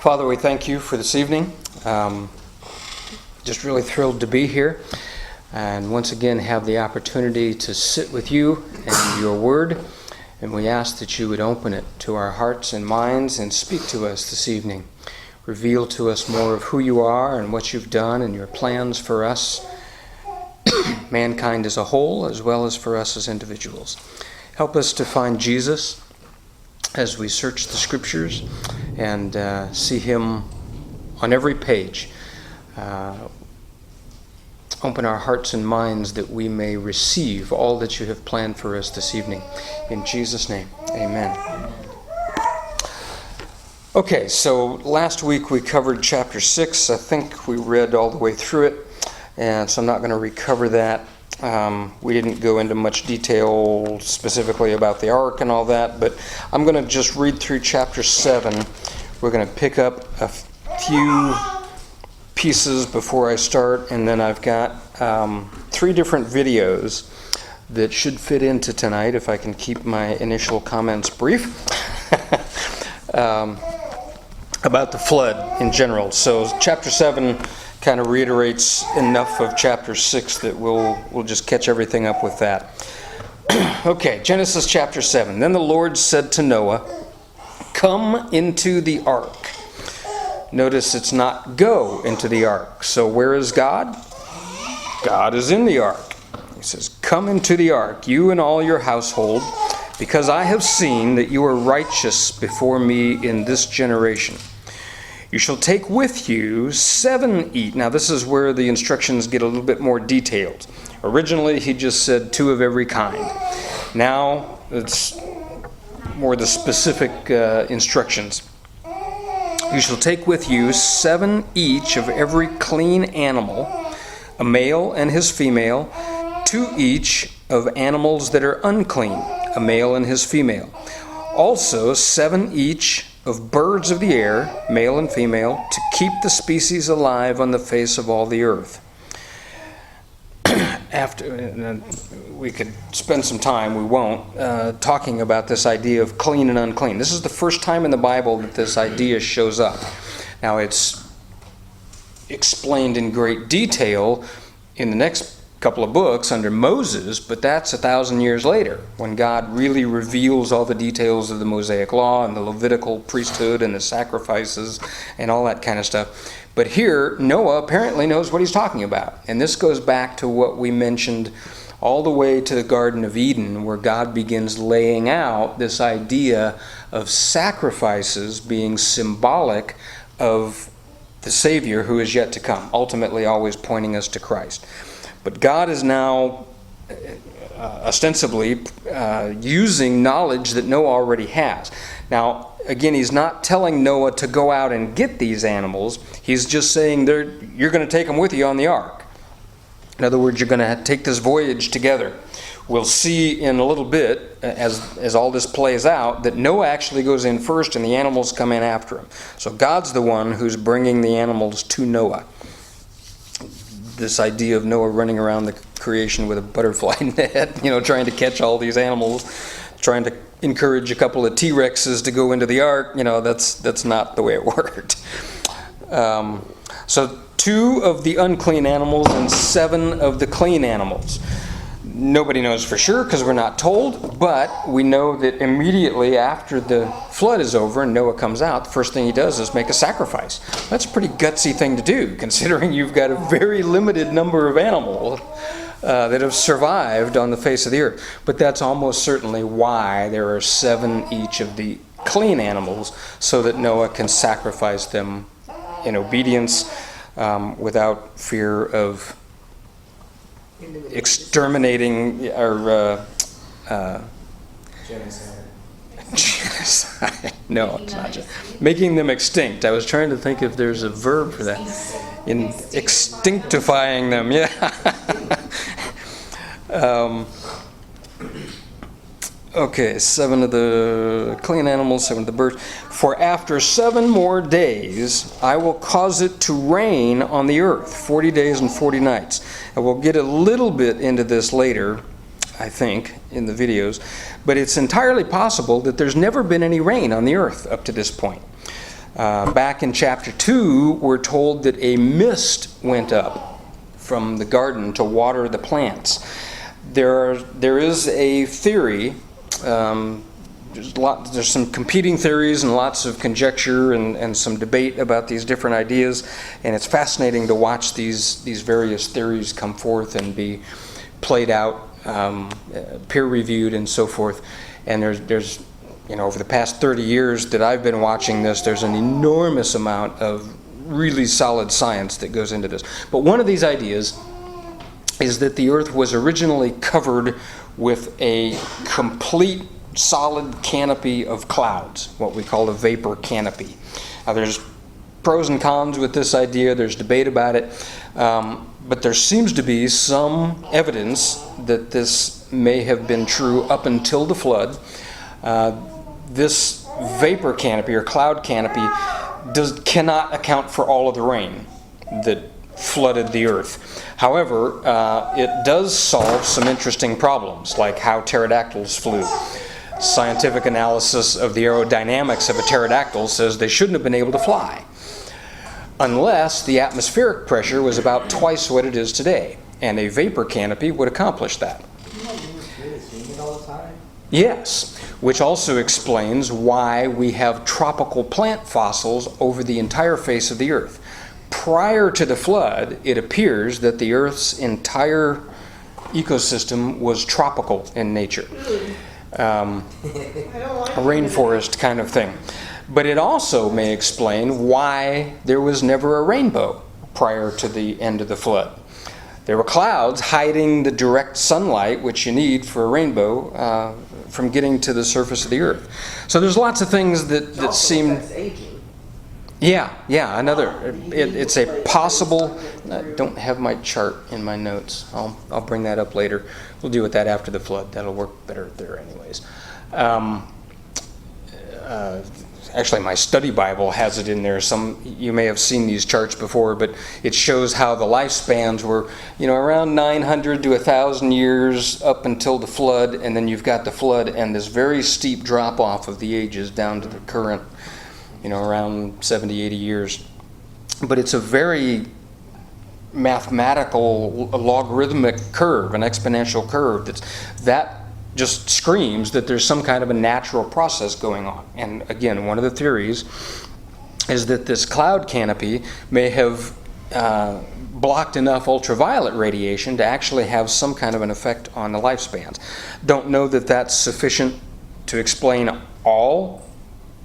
Father, we thank you for this evening. Just really thrilled to be here and once again have the opportunity to sit with you and your word. And we ask that you would open it to our hearts and minds and speak to us this evening. Reveal to us more of who you are and what you've done and your plans for us, mankind as a whole, as well as for us as individuals. Help us to find Jesus as we search the Scriptures and see him on every page. Open our hearts and minds that we may receive all that you have planned for us this evening. In Jesus' name, amen. Okay, so last week we covered chapter 6. I think we read all the way through it, and so I'm not going to recover that. We didn't go into much detail specifically about the ark and all that, but I'm going to just read through chapter 7. We're going to pick up a few pieces before I start, and then I've got 3 different videos that should fit into tonight if I can keep my initial comments brief about the flood in general. So chapter 7 kind of reiterates enough of chapter 6 that we'll just catch everything up with that. Okay, Genesis chapter 7. Then the Lord said to Noah, "Come into the ark." Notice it's not "go into the ark." So where is God? God is in the ark. He says, "Come into the ark, you and all your household, because I have seen that you are righteous before me in this generation. You shall take with you 7 each." Now this is where the instructions get a little bit more detailed. Originally he just said 2 of every kind. Now it's more the specific instructions. "You shall take with you 7 each of every clean animal, a male and his female, 2 each of animals that are unclean, a male and his female. Also 7 each of birds of the air, male and female, to keep the species alive on the face of all the earth." After we could spend some time, we won't, talking about this idea of clean and unclean. This is the first time in the Bible that this idea shows up. Now it's explained in great detail in the next couple of books under Moses, but that's 1,000 years later when God really reveals all the details of the Mosaic law and the Levitical priesthood and the sacrifices and all that kind of stuff. But here, Noah apparently knows what he's talking about. And this goes back to what we mentioned all the way to the Garden of Eden, where God begins laying out this idea of sacrifices being symbolic of the Savior who is yet to come, ultimately always pointing us to Christ. But God is now ostensibly using knowledge that Noah already has. Now, again, he's not telling Noah to go out and get these animals. He's just saying you're going to take them with you on the ark. In other words, you're going to take this voyage together. We'll see in a little bit, as all this plays out, that Noah actually goes in first and the animals come in after him. So God's the one who's bringing the animals to Noah. This idea of Noah running around the creation with a butterfly net, trying to catch all these animals, trying to encourage a couple of T-Rexes to go into the ark, that's not the way it worked. So 2 of the unclean animals and 7 of the clean animals. Nobody knows for sure because we're not told, but we know that immediately after the flood is over and Noah comes out, the first thing he does is make a sacrifice. That's a pretty gutsy thing to do, considering you've got a very limited number of animals that have survived on the face of the earth. But that's almost certainly why there are 7 each of the clean animals, so that Noah can sacrifice them in obedience without fear of exterminating or genocide. No, it's not just making them extinct. I was trying to think if there's a verb for that. In extinctifying them, yeah. Okay, 7 of the clean animals, 7 of the birds. "For after 7 more days, I will cause it to rain on the earth, 40 days and 40 nights. And we'll get a little bit into this later, I think, in the videos. But it's entirely possible that there's never been any rain on the earth up to this point. Back in chapter 2, we're told that a mist went up from the garden to water the plants. There is a theory, there's some competing theories and lots of conjecture and some debate about these different ideas, and it's fascinating to watch these various theories come forth and be played out, peer-reviewed and so forth. And there's over the past 30 years that I've been watching this, there's an enormous amount of really solid science that goes into this. But one of these ideas is that the earth was originally covered with a complete solid canopy of clouds, what we call a vapor canopy. Now there's pros and cons with this idea, there's debate about it, but there seems to be some evidence that this may have been true up until the flood. This vapor canopy or cloud canopy cannot account for all of the rain that flooded the earth. However, it does solve some interesting problems, like how pterodactyls flew. Scientific analysis of the aerodynamics of a pterodactyl says they shouldn't have been able to fly, unless the atmospheric pressure was about twice what it is today, and a vapor canopy would accomplish that. Yes, which also explains why we have tropical plant fossils over the entire face of the earth. Prior to the flood, it appears that the Earth's entire ecosystem was tropical in nature. A rainforest kind of thing. But it also may explain why there was never a rainbow prior to the end of the flood. There were clouds hiding the direct sunlight, which you need for a rainbow, from getting to the surface of the earth. So there's lots of things that seem... Yeah, it's a possible... I don't have my chart in my notes. I'll bring that up later. We'll deal with that after the flood. That'll work better there anyways. Actually, my study Bible has it in there. You may have seen these charts before, but it shows how the lifespans were, around 900 to 1,000 years up until the flood, and then you've got the flood and this very steep drop-off of the ages down to the current, around 70, 80 years. But it's a very mathematical, logarithmic curve, an exponential curve that just screams that there's some kind of a natural process going on. And again, one of the theories is that this cloud canopy may have blocked enough ultraviolet radiation to actually have some kind of an effect on the lifespans. Don't know that that's sufficient to explain all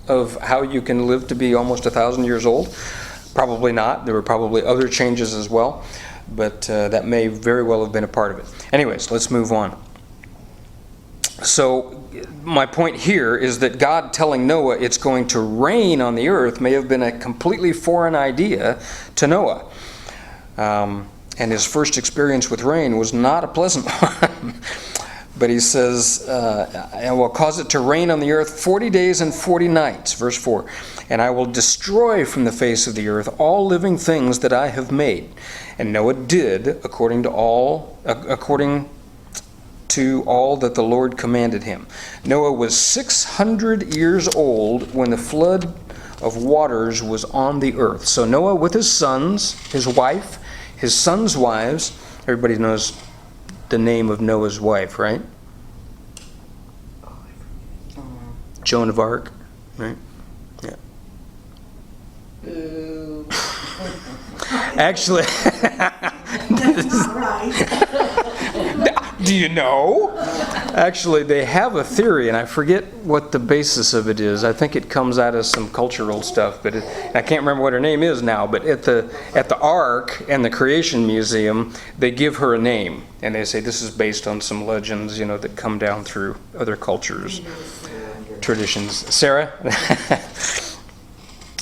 of how you can live to be almost 1,000 years old. Probably not. There were probably other changes as well, but that may very well have been a part of it. Anyways, let's move on. So my point here is that God telling Noah it's going to rain on the earth may have been a completely foreign idea to Noah. And his first experience with rain was not a pleasant one. But he says, I will cause it to rain on the earth 40 days and 40 nights, verse 4. And I will destroy from the face of the earth all living things that I have made. And Noah did according to all that the Lord commanded him. Noah was 600 years old when the flood of waters was on the earth. So Noah with his sons, his wife, his sons' wives, everybody knows the name of Noah's wife, right? Joan of Arc, right? Yeah. Actually, do you know? Actually, they have a theory, and I forget what the basis of it is. I think it comes out of some cultural stuff, but I can't remember what her name is now. But at the Ark and the Creation Museum, they give her a name, and they say this is based on some legends, that come down through other cultures, traditions. Sarah,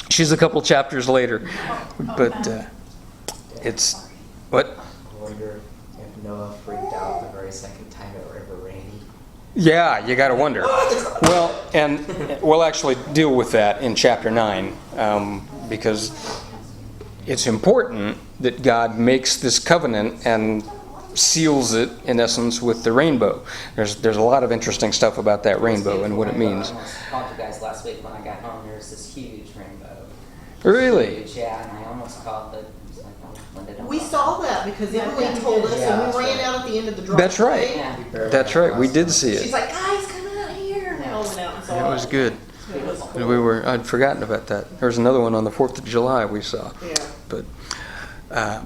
she's a couple chapters later, but it's what? I wonder if Noah freaked out the very second time it ever rained. Yeah, you got to wonder. Well, and we'll actually deal with that in chapter 9 because it's important that God makes this covenant and seals it, in essence, with the rainbow. There's a lot of interesting stuff about that rainbow and what it means. I told you guys last week when I got home, there was this huge rainbow. Really? Huge, yeah, and I almost called, but I was like, oh, Linda, don't We call. saw that because Emily told us, Yeah, and we ran that's out at the end of the driveway. That's right. Yeah, we barely That's got right. We across did the- see She's it. like, guys, come out here. And we all went out and saw It was good. It was cool. I'd forgotten about that. There was another one on the 4th of July we saw. Yeah.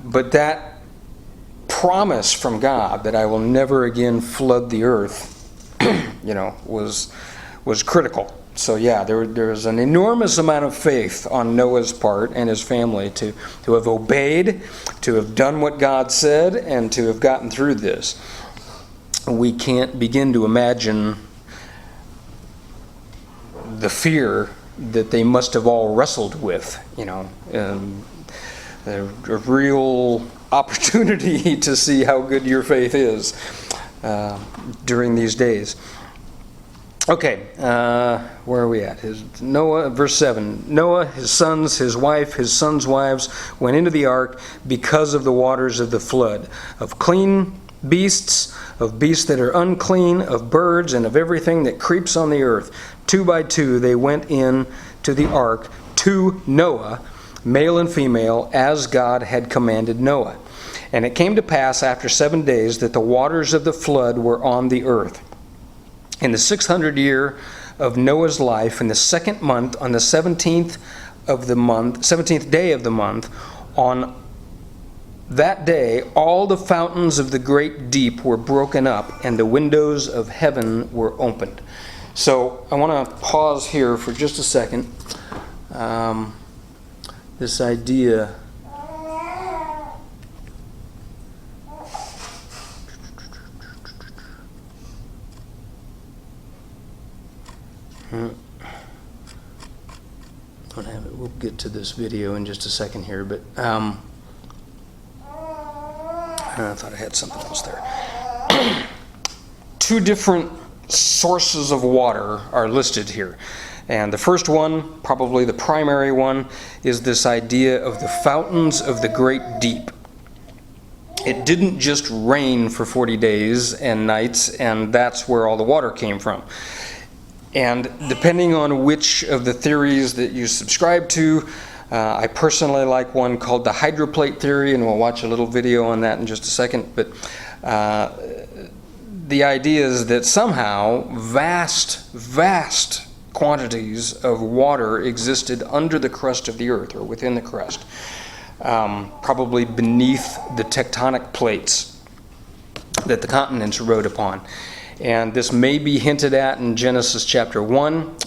But that promise from God that I will never again flood the earth, was critical. So yeah, there's an enormous amount of faith on Noah's part and his family to have obeyed, to have done what God said, and to have gotten through this. We can't begin to imagine the fear that they must have all wrestled with, a real opportunity to see how good your faith is during these days. Okay, where are we at? Noah, verse 7. Noah, his sons, his wife, his sons' wives went into the ark because of the waters of the flood, of clean beasts, of beasts that are unclean, of birds, and of everything that creeps on the earth. 2 by 2 they went in to the ark to Noah, male and female, as God had commanded Noah. And it came to pass after 7 days that the waters of the flood were on the earth. In the 600th year of Noah's life, in the 2nd month, on the 17th day of the month, on that day, all the fountains of the great deep were broken up, and the windows of heaven were opened. So I want to pause here for just a second. This idea. Don't have it. We'll get to this video in just a second here, but I thought I had something else there. 2 different sources of water are listed here. And the first one, probably the primary one, is this idea of the fountains of the great deep. It didn't just rain for 40 days and nights, and that's where all the water came from. And depending on which of the theories that you subscribe to, I personally like one called the Hydroplate theory, and we'll watch a little video on that in just a second. But the idea is that somehow vast quantities of water existed under the crust of the earth, or within the crust, probably beneath the tectonic plates that the continents rode upon. And this may be hinted at in Genesis chapter 1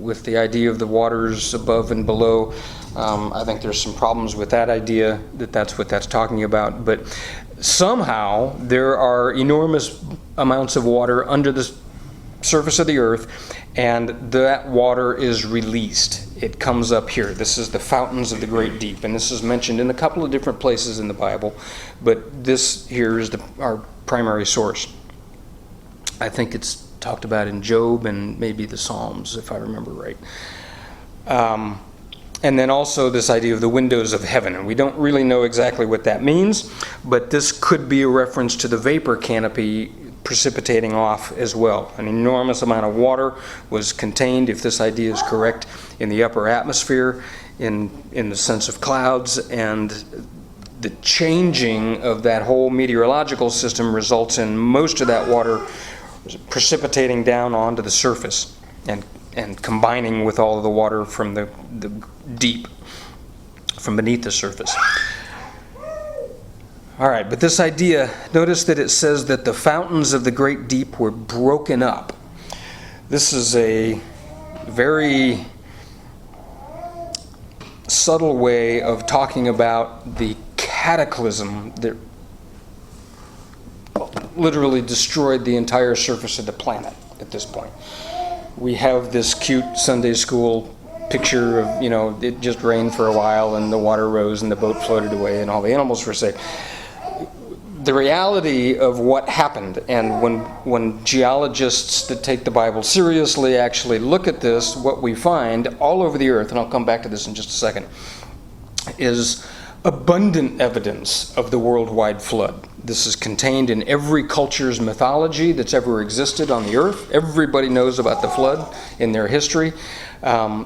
with the idea of the waters above and below. I think there's some problems with that idea, that's what that's talking about. But somehow there are enormous amounts of water under the surface of the earth, and that water is released. It comes up here. This is the fountains of the great deep, and this is mentioned in a couple of different places in the Bible, but this here is our primary source. I think it's talked about in Job and maybe the Psalms, if I remember right. And then also this idea of the windows of heaven. And we don't really know exactly what that means, but this could be a reference to the vapor canopy precipitating off as well. An enormous amount of water was contained, if this idea is correct, in the upper atmosphere, in the sense of clouds, and the changing of that whole meteorological system results in most of that water precipitating down onto the surface and combining with all of the water from the deep, from beneath the surface. All right, but this idea, notice that it says that the fountains of the great deep were broken up. This is a very subtle way of talking about the cataclysm that literally destroyed the entire surface of the planet at this point. We have this cute Sunday school picture of, it just rained for a while and the water rose and the boat floated away and all the animals were saved. The reality of what happened, and when geologists that take the Bible seriously actually look at this, what we find all over the earth, and I'll come back to this in just a second, is abundant evidence of the worldwide flood. This is contained in every culture's mythology that's ever existed on the earth. Everybody knows about the flood in their history.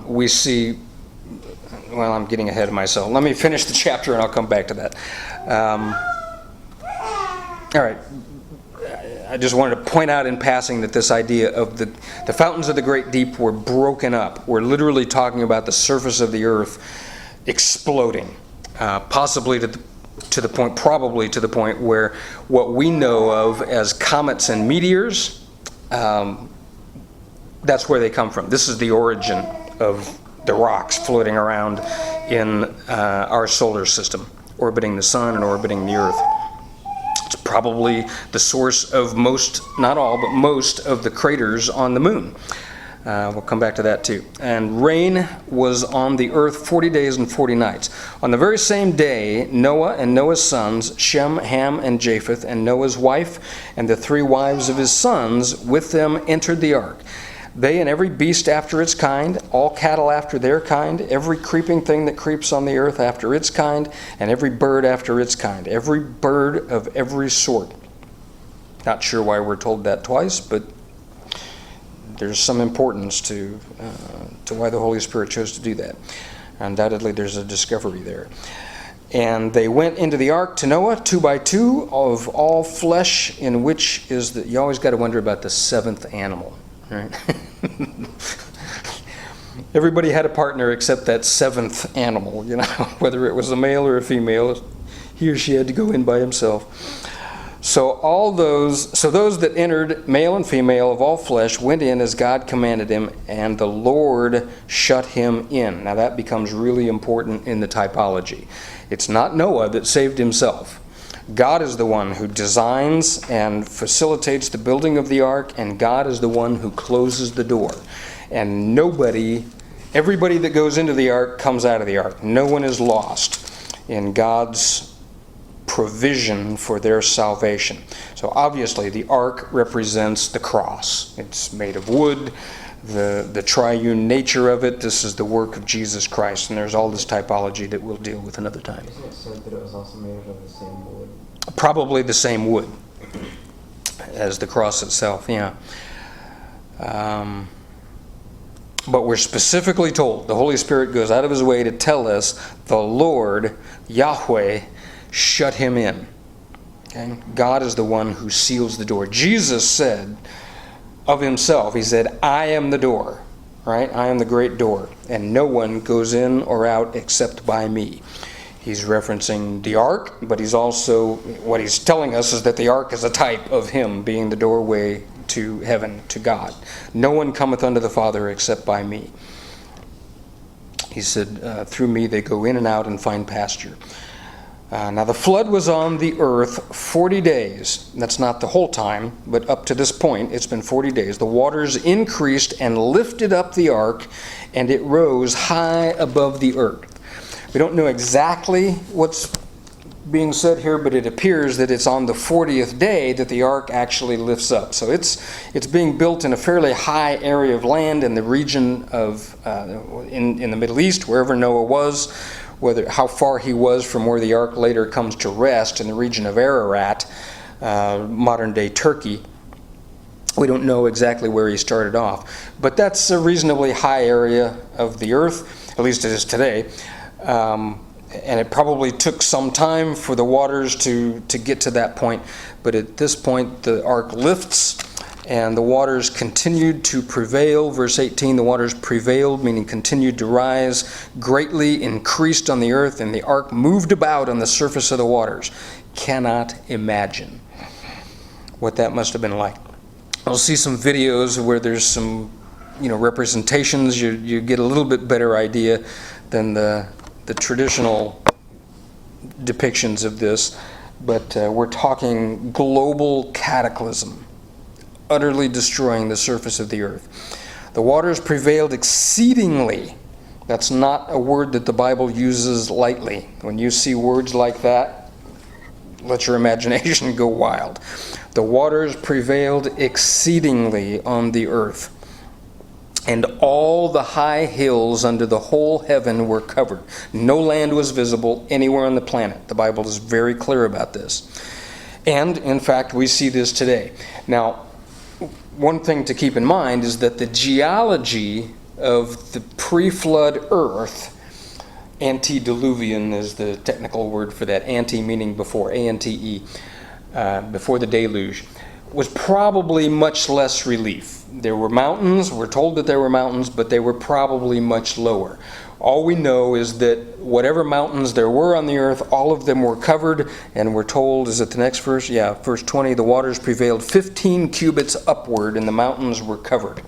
We see well, I'm getting ahead of myself. Let me finish the chapter and I'll come back to that. All right. I just wanted to point out in passing that this idea of the fountains of the great deep were broken up. We're literally talking about the surface of the earth exploding, possibly to the point, probably to the point where what we know of as comets and meteors, that's where they come from. This is the origin of the rocks floating around in our solar system, orbiting the sun and orbiting the earth. It's probably the source of most, not all, but most of the craters on the moon. We'll come back to that too. And rain was on the earth 40 days and 40 nights. On the very same day, Noah and Noah's sons, Shem, Ham, and Japheth, and Noah's wife, and the 3 wives of his sons, with them entered the ark. They and every beast after its kind, all cattle after their kind, every creeping thing that creeps on the earth after its kind, and every bird after its kind, every bird of every sort. Not sure why we're told that twice, but there's some importance to why the Holy Spirit chose to do that. Undoubtedly, there's a discovery there. And they went into the ark to Noah, 2 by 2, of all flesh, in which is you always got to wonder about the 7th animal. Right? Everybody had a partner except that 7th animal, whether it was a male or a female, he or she had to go in by himself. So those that entered, male and female of all flesh, went in as God commanded him, and the Lord shut him in. Now that becomes really important in the typology. It's not Noah that saved himself. God is the one who designs and facilitates the building of the ark, and God is the one who closes the door. And everybody that goes into the ark comes out of the ark. No one is lost in God's provision for their salvation. So obviously the ark represents the cross. It's made of wood, the triune nature of it. This is the work of Jesus Christ, and there's all this typology that we'll deal with another time. Isn't it said that it was also made of the same wood? Probably the same wood as the cross itself, yeah. But we're specifically told, the Holy Spirit goes out of his way to tell us, the Lord, Yahweh, shut him in. Okay? God is the one who seals the door. Jesus said of himself, he said, I am the door, right? I am the great door, and no one goes in or out except by me. He's referencing the ark, but what he's telling us is that the ark is a type of him being the doorway to heaven, to God. No one cometh unto the Father except by me. He said, through me they go in and out and find pasture. Now the flood was on the earth 40 days. That's not the whole time, but up to this point, it's been 40 days. The waters increased and lifted up the ark, and it rose high above the earth. We don't know exactly what's being said here, but it appears that it's on the 40th day that the ark actually lifts up. So it's being built in a fairly high area of land in the region of in the Middle East, wherever Noah was. How far he was from where the ark later comes to rest in the region of Ararat, modern-day Turkey. We don't know exactly where he started off, but that's a reasonably high area of the earth, at least it is today. And it probably took some time for the waters to get to that point, but at this point the ark lifts and the waters continued to prevail. Verse 18, the waters prevailed, meaning continued to rise, greatly increased on the earth, and the ark moved about on the surface of the waters. Cannot imagine what that must have been like. I'll see some videos where there's some representations. You get a little bit better idea than the traditional depictions of this, but we're talking global cataclysm, utterly destroying the surface of the earth. The waters prevailed exceedingly. That's not a word that the Bible uses lightly. When you see words like that, let your imagination go wild. The waters prevailed exceedingly on the earth, and all the high hills under the whole heaven were covered. No land was visible anywhere on the planet. The Bible is very clear about this. And, in fact, we see this today. Now, one thing to keep in mind is that the geology of the pre-flood earth Antediluvian is the technical word for that. Ante meaning before, A-N-T-E, before the deluge, was probably much less relief. There were mountains, we're told that there were mountains, but they were probably much lower. All we know is that whatever mountains there were on the earth, all of them were covered, and we're told, is it the next verse? Yeah, verse 20, the waters prevailed 15 cubits upward, and the mountains were covered.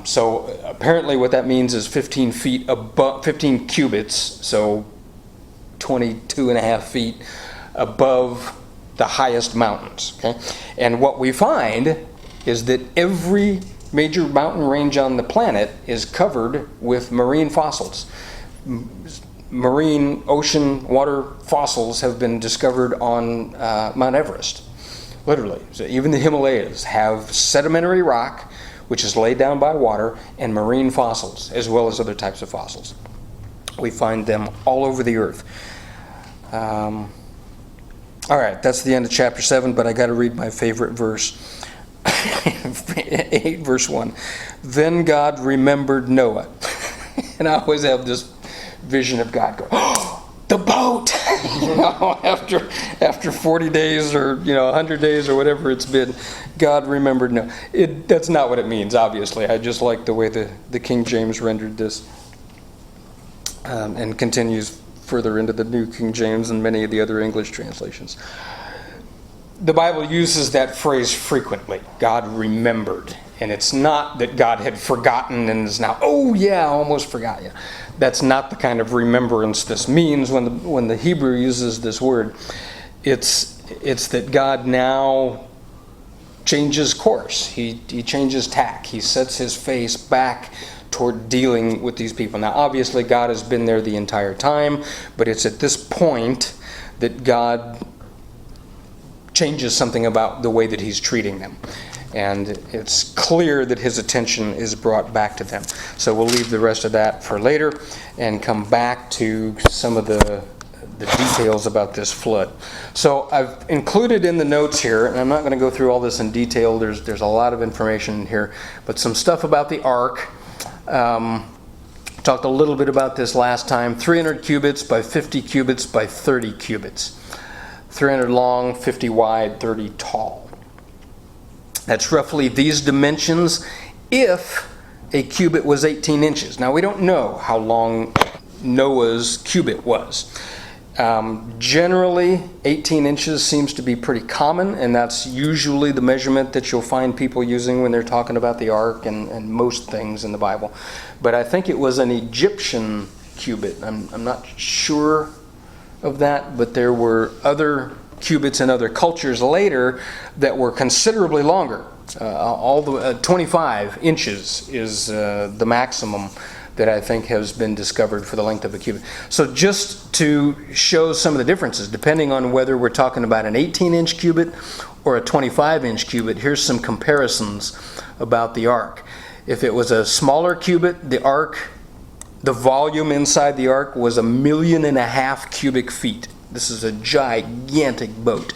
So apparently what that means is 15 feet above, 15 cubits, so 22 and a half feet above the highest mountains. Okay? And what we find is that every major mountain range on the planet is covered with marine fossils. Marine ocean water fossils have been discovered on Mount Everest, literally. So even the Himalayas have sedimentary rock, which is laid down by water, and marine fossils, as well as other types of fossils. We find them all over the earth. All right, that's the end of chapter 7, but I got to read my favorite verse. 8 verse 1. Then God remembered Noah. And I always have this vision of God going, oh, the boat! After 40 days or 100 days or whatever it's been, God remembered Noah. That's not what it means, obviously. I just like the way the King James rendered this, and continues further into the New King James and many of the other English translations. The Bible uses that phrase frequently. God remembered. And it's not that God had forgotten and is now, oh yeah, I almost forgot you. That's not the kind of remembrance this means when the Hebrew uses this word. It's that God now changes course. He changes tack. He sets his face back toward dealing with these people. Now obviously God has been there the entire time, but it's at this point that God changes something about the way that he's treating them. And it's clear that his attention is brought back to them. So we'll leave the rest of that for later and come back to some of the details about this flood. So I've included in the notes here, and I'm not going to go through all this in detail, there's a lot of information in here, but some stuff about the ark. Talked a little bit about this last time. 300 cubits by 50 cubits by 30 cubits. 300 long, 50 wide, 30 tall. That's roughly these dimensions if a cubit was 18 inches. Now we don't know how long Noah's cubit was. Generally, 18 inches seems to be pretty common, and that's usually the measurement that you'll find people using when they're talking about the ark and most things in the Bible. But I think it was an Egyptian cubit. I'm not sure of that, but there were other cubits in other cultures later that were considerably longer. 25 inches is the maximum that I think has been discovered for the length of a cubit. So just to show some of the differences, depending on whether we're talking about an 18-inch cubit or a 25-inch cubit, here's some comparisons about the ark. If it was a smaller cubit, the volume inside the ark was 1.5 million cubic feet. This is a gigantic boat.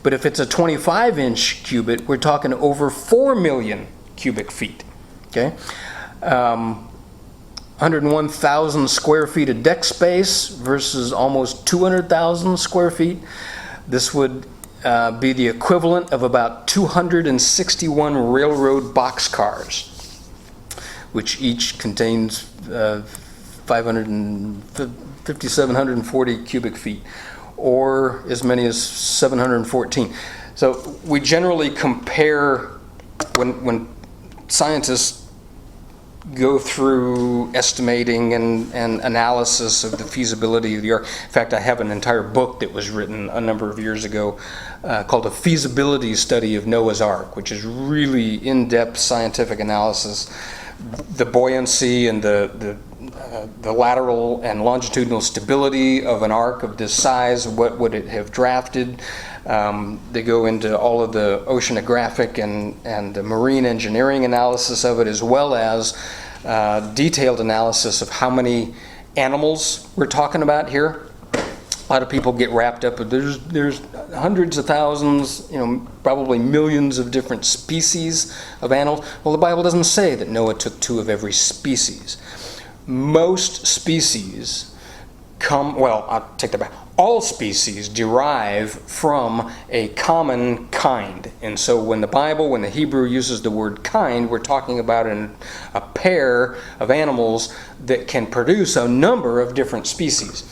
But if it's a 25-inch cubit, we're talking over 4 million cubic feet. Okay? 101,000 square feet of deck space versus almost 200,000 square feet. This would be the equivalent of about 261 railroad boxcars, which each contains 5,740 cubic feet, or as many as 714. So we generally compare, when scientists go through estimating and analysis of the feasibility of the ark. In fact, I have an entire book that was written a number of years ago called A Feasibility Study of Noah's Ark, which is really in-depth scientific analysis. The buoyancy and the lateral and longitudinal stability of an ark of this size, what would it have drafted? They go into all of the oceanographic and the marine engineering analysis of it, as well as detailed analysis of how many animals we're talking about here. A lot of people get wrapped up with there's hundreds of thousands, probably millions of different species of animals. Well, the Bible doesn't say that Noah took 2 of every species. Most species I'll take that back. All species derive from a common kind. And so when the Hebrew uses the word kind, we're talking about a pair of animals that can produce a number of different species.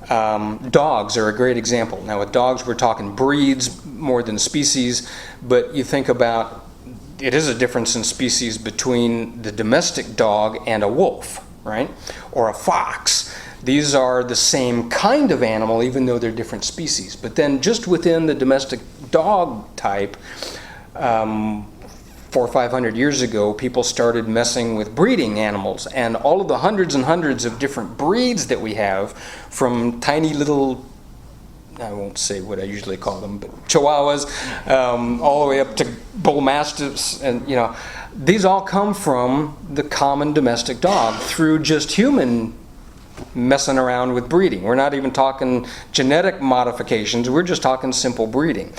Dogs are a great example. Now with dogs, we're talking breeds more than species, but you think about, it is a difference in species between the domestic dog and a wolf, right? Or a fox. These are the same kind of animal, even though they're different species. But then just within the domestic dog type, 400 or 500 years ago, people started messing with breeding animals. And all of the hundreds and hundreds of different breeds that we have, from tiny little, I won't say what I usually call them, but chihuahuas, all the way up to bull mastiffs, and these all come from the common domestic dog through just human messing around with breeding. We're not even talking genetic modifications, we're just talking simple breeding.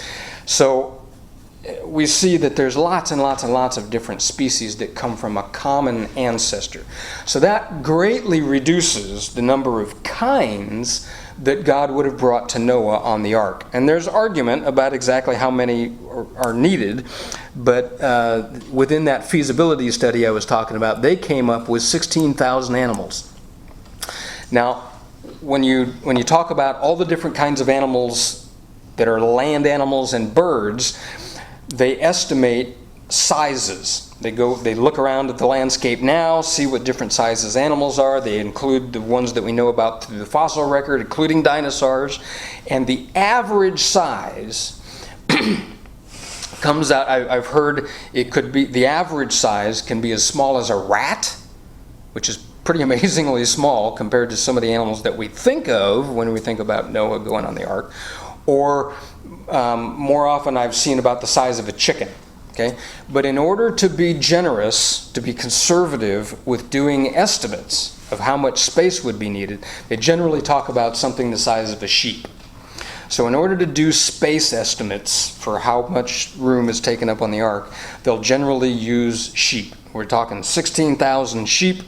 So we see that there's lots and lots and lots of different species that come from a common ancestor. So that greatly reduces the number of kinds that God would have brought to Noah on the ark. And there's argument about exactly how many are needed, but within that feasibility study I was talking about, they came up with 16,000 animals. Now, when you talk about all the different kinds of animals that are land animals and birds, they estimate sizes. They look around at the landscape now, see what different sizes animals are. They include the ones that we know about through the fossil record, including dinosaurs. And the average size comes out, I've heard it could be, the average size can be as small as a rat, which is pretty amazingly small compared to some of the animals that we think of when we think about Noah going on the ark. Or more often I've seen about the size of a chicken. Okay? But in order to be generous, to be conservative with doing estimates of how much space would be needed, they generally talk about something the size of a sheep. So in order to do space estimates for how much room is taken up on the ark, they'll generally use sheep. We're talking 16,000 sheep.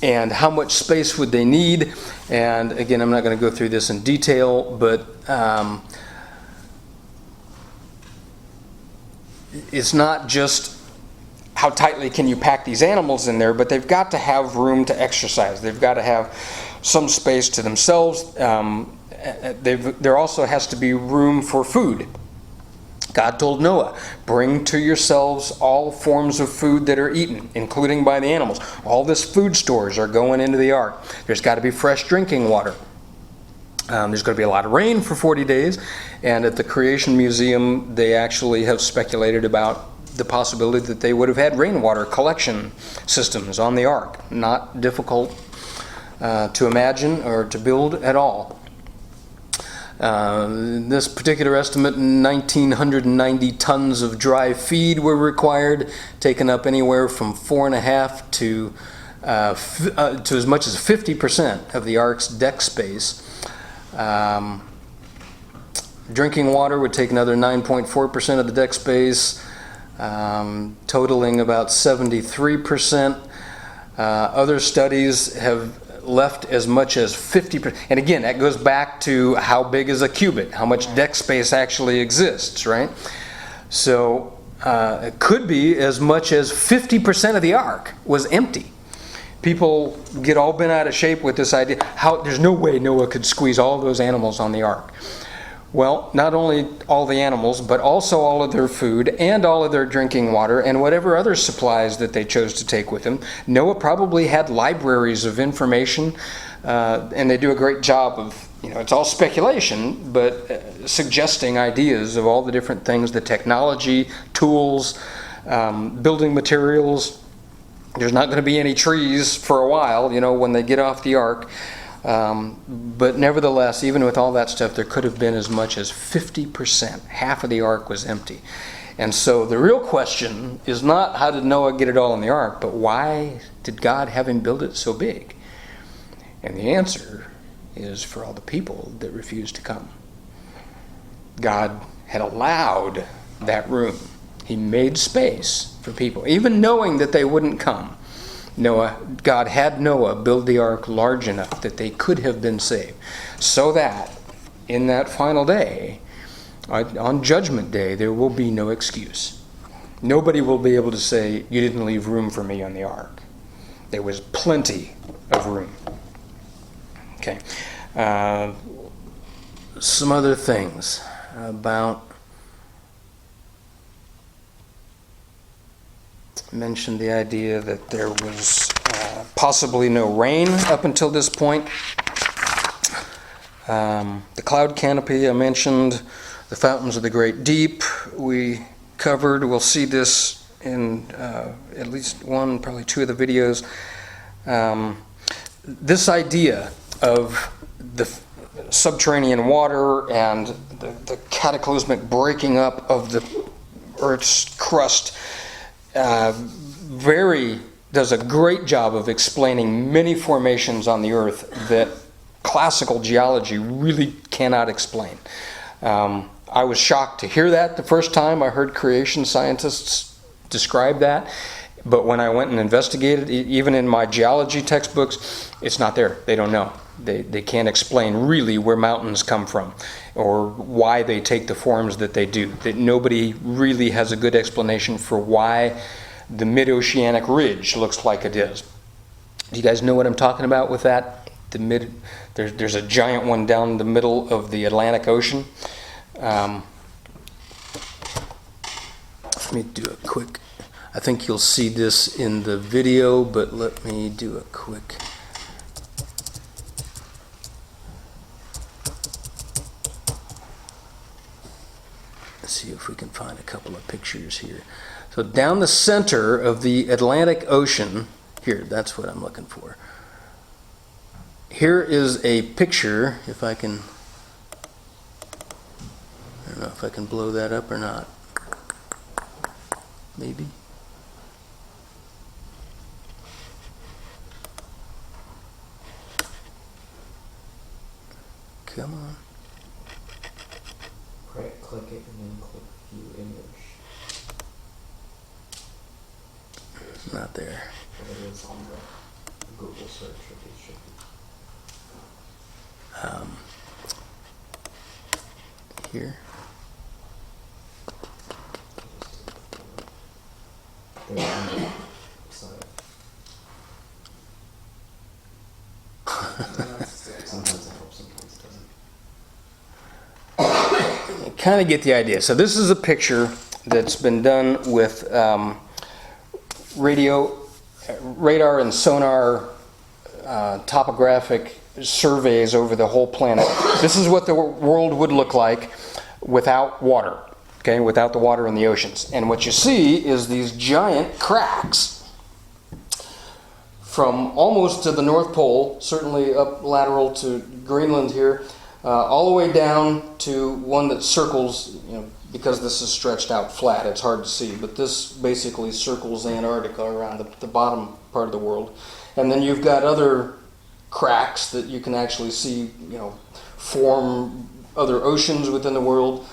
And how much space would they need? And again, I'm not going to go through this in detail, but it's not just how tightly can you pack these animals in there, but they've got to have room to exercise. They've got to have some space to themselves. There also has to be room for food. God told Noah, bring to yourselves all forms of food that are eaten, including by the animals. All this food stores are going into the ark. There's got to be fresh drinking water. There's going to be a lot of rain for 40 days. And at the Creation Museum, they actually have speculated about the possibility that they would have had rainwater collection systems on the ark. Not difficult to imagine or to build at all. This particular estimate, 1,990 tons of dry feed were required, taking up anywhere from 4.5 to as much as 50% of the ark's deck space. Drinking water would take another 9.4% of the deck space, totaling about 73%. Other studies have left as much as 50%. And again, that goes back to how big is a cubit, how much deck space actually exists, right? So it could be as much as 50% of the ark was empty. People get all bent out of shape with this idea. There's no way Noah could squeeze all those animals on the ark. Well, not only all the animals, but also all of their food and all of their drinking water and whatever other supplies that they chose to take with them. Noah probably had libraries of information, and they do a great job of, it's all speculation, but suggesting ideas of all the different things, the technology, tools, building materials. There's not going to be any trees for a while, when they get off the ark. But nevertheless, even with all that stuff, there could have been as much as 50%. Half of the ark was empty. And so the real question is not how did Noah get it all in the ark, but why did God have him build it so big? And the answer is for all the people that refused to come. God had allowed that room. He made space for people, even knowing that they wouldn't come. God had Noah build the ark large enough that they could have been saved, so that in that final day, on Judgment Day, there will be no excuse. Nobody will be able to say, you didn't leave room for me on the ark. There was plenty of room. Okay. Some other things about, mentioned the idea that there was possibly no rain up until this point. The cloud canopy I mentioned, the fountains of the great deep we covered. We'll see this in at least one, probably two of the videos. This idea of the subterranean water and the cataclysmic breaking up of the Earth's crust does a great job of explaining many formations on the Earth that classical geology really cannot explain. I was shocked to hear that the first time I heard creation scientists describe that, but when I went and investigated, even in my geology textbooks, it's not there. They don't know. They can't explain really where mountains come from or why they take the forms that they do. That nobody really has a good explanation for why the mid-oceanic ridge looks like it is. Do you guys know what I'm talking about with that? There's a giant one down the middle of the Atlantic Ocean. Let me do a quick, I think you'll see this in the video, but let me do a quick. Let's see if we can find a couple of pictures here. So down the center of the Atlantic Ocean, here, that's what I'm looking for. Here is a picture, if I can, I don't know if I can blow that up or not. Maybe. Come on. Right click it and then click view image. It's not there. But it is on the Google search. It should be. Here. They're on the side. Sometimes it helps, sometimes it doesn't. Kind of get the idea. So this is a picture that's been done with radar and sonar topographic surveys over the whole planet. This is what the world would look like without water, okay, without the water in the oceans. And what you see is these giant cracks from almost to the North Pole, certainly up lateral to Greenland here, all the way down to one that circles, because this is stretched out flat, it's hard to see, but this basically circles Antarctica around the bottom part of the world. And then you've got other cracks that you can actually see, form other oceans within the world.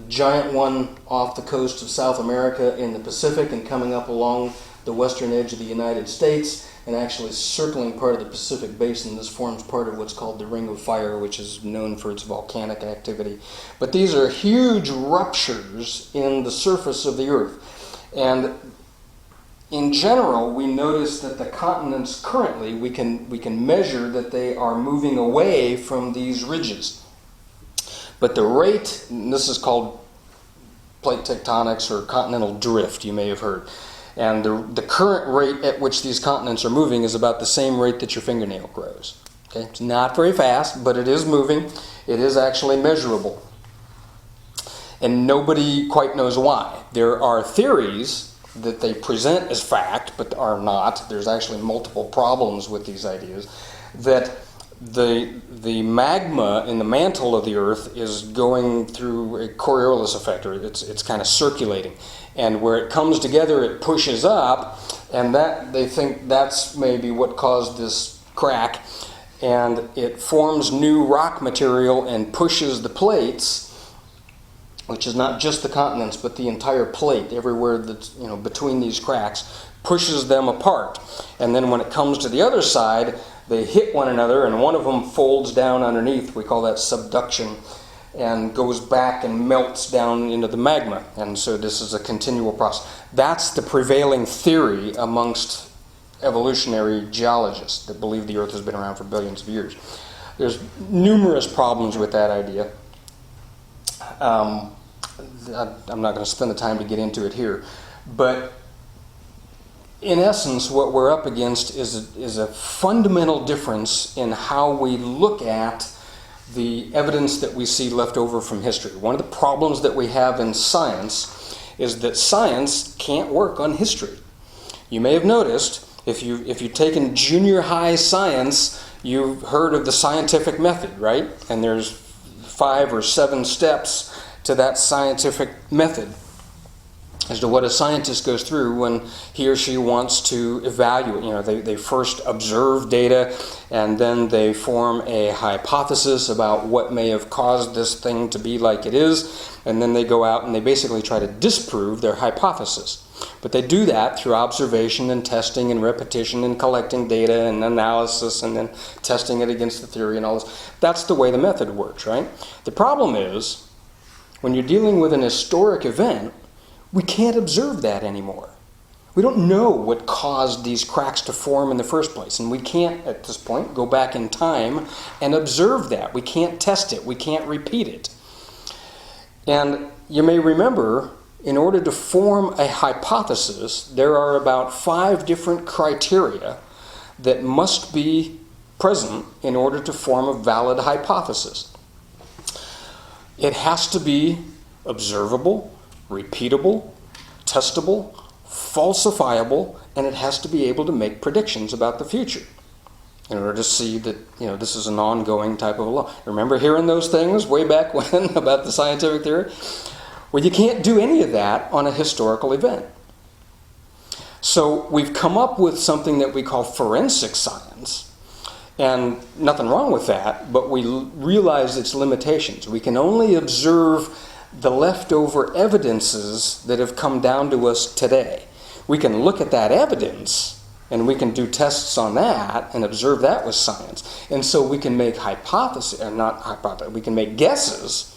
Giant one off the coast of South America in the Pacific and coming up along the western edge of the United States and actually circling part of the Pacific Basin. This forms part of what's called the Ring of Fire, which is known for its volcanic activity. But these are huge ruptures in the surface of the Earth. And in general, we notice that the continents currently, we can measure that they are moving away from these ridges. But the rate, and this is called plate tectonics or continental drift, you may have heard. And the current rate at which these continents are moving is about the same rate that your fingernail grows. Okay? It's not very fast, but it is moving. It is actually measurable. And nobody quite knows why. There are theories that they present as fact, but are not. There's actually multiple problems with these ideas. That the magma in the mantle of the Earth is going through a Coriolis effect, or it's kind of circulating. And where it comes together, it pushes up, and that they think that's maybe what caused this crack. And it forms new rock material and pushes the plates, which is not just the continents, but the entire plate, everywhere that's between these cracks, pushes them apart. And then when it comes to the other side, they hit one another, and one of them folds down underneath. We call that subduction, and goes back and melts down into the magma. And so this is a continual process. That's the prevailing theory amongst evolutionary geologists that believe the Earth has been around for billions of years. There's numerous problems with that idea. I'm not going to spend the time to get into it here. But in essence, what we're up against is a fundamental difference in how we look at the evidence that we see left over from history. One of the problems that we have in science is that science can't work on history. You may have noticed, if you've taken junior high science, you've heard of the scientific method, right? And there's 5 or 7 steps to that scientific method as to what a scientist goes through when he or she wants to evaluate. They first observe data, and then they form a hypothesis about what may have caused this thing to be like it is, and then they go out and they basically try to disprove their hypothesis. But they do that through observation and testing and repetition and collecting data and analysis and then testing it against the theory and all this. That's the way the method works, right? The problem is, when you're dealing with an historic event, we can't observe that anymore. We don't know what caused these cracks to form in the first place, and we can't, at this point, go back in time and observe that. We can't test it. We can't repeat it. And you may remember, in order to form a hypothesis, there are about 5 different criteria that must be present in order to form a valid hypothesis. It has to be observable, repeatable, testable, falsifiable, and it has to be able to make predictions about the future in order to see that this is an ongoing type of a law. Remember hearing those things way back when about the scientific theory? Well, you can't do any of that on a historical event. So we've come up with something that we call forensic science, and nothing wrong with that, but we realize its limitations. We can only observe the leftover evidences that have come down to us today. We can look at that evidence and we can do tests on that and observe that with science. And so we can make we can make guesses,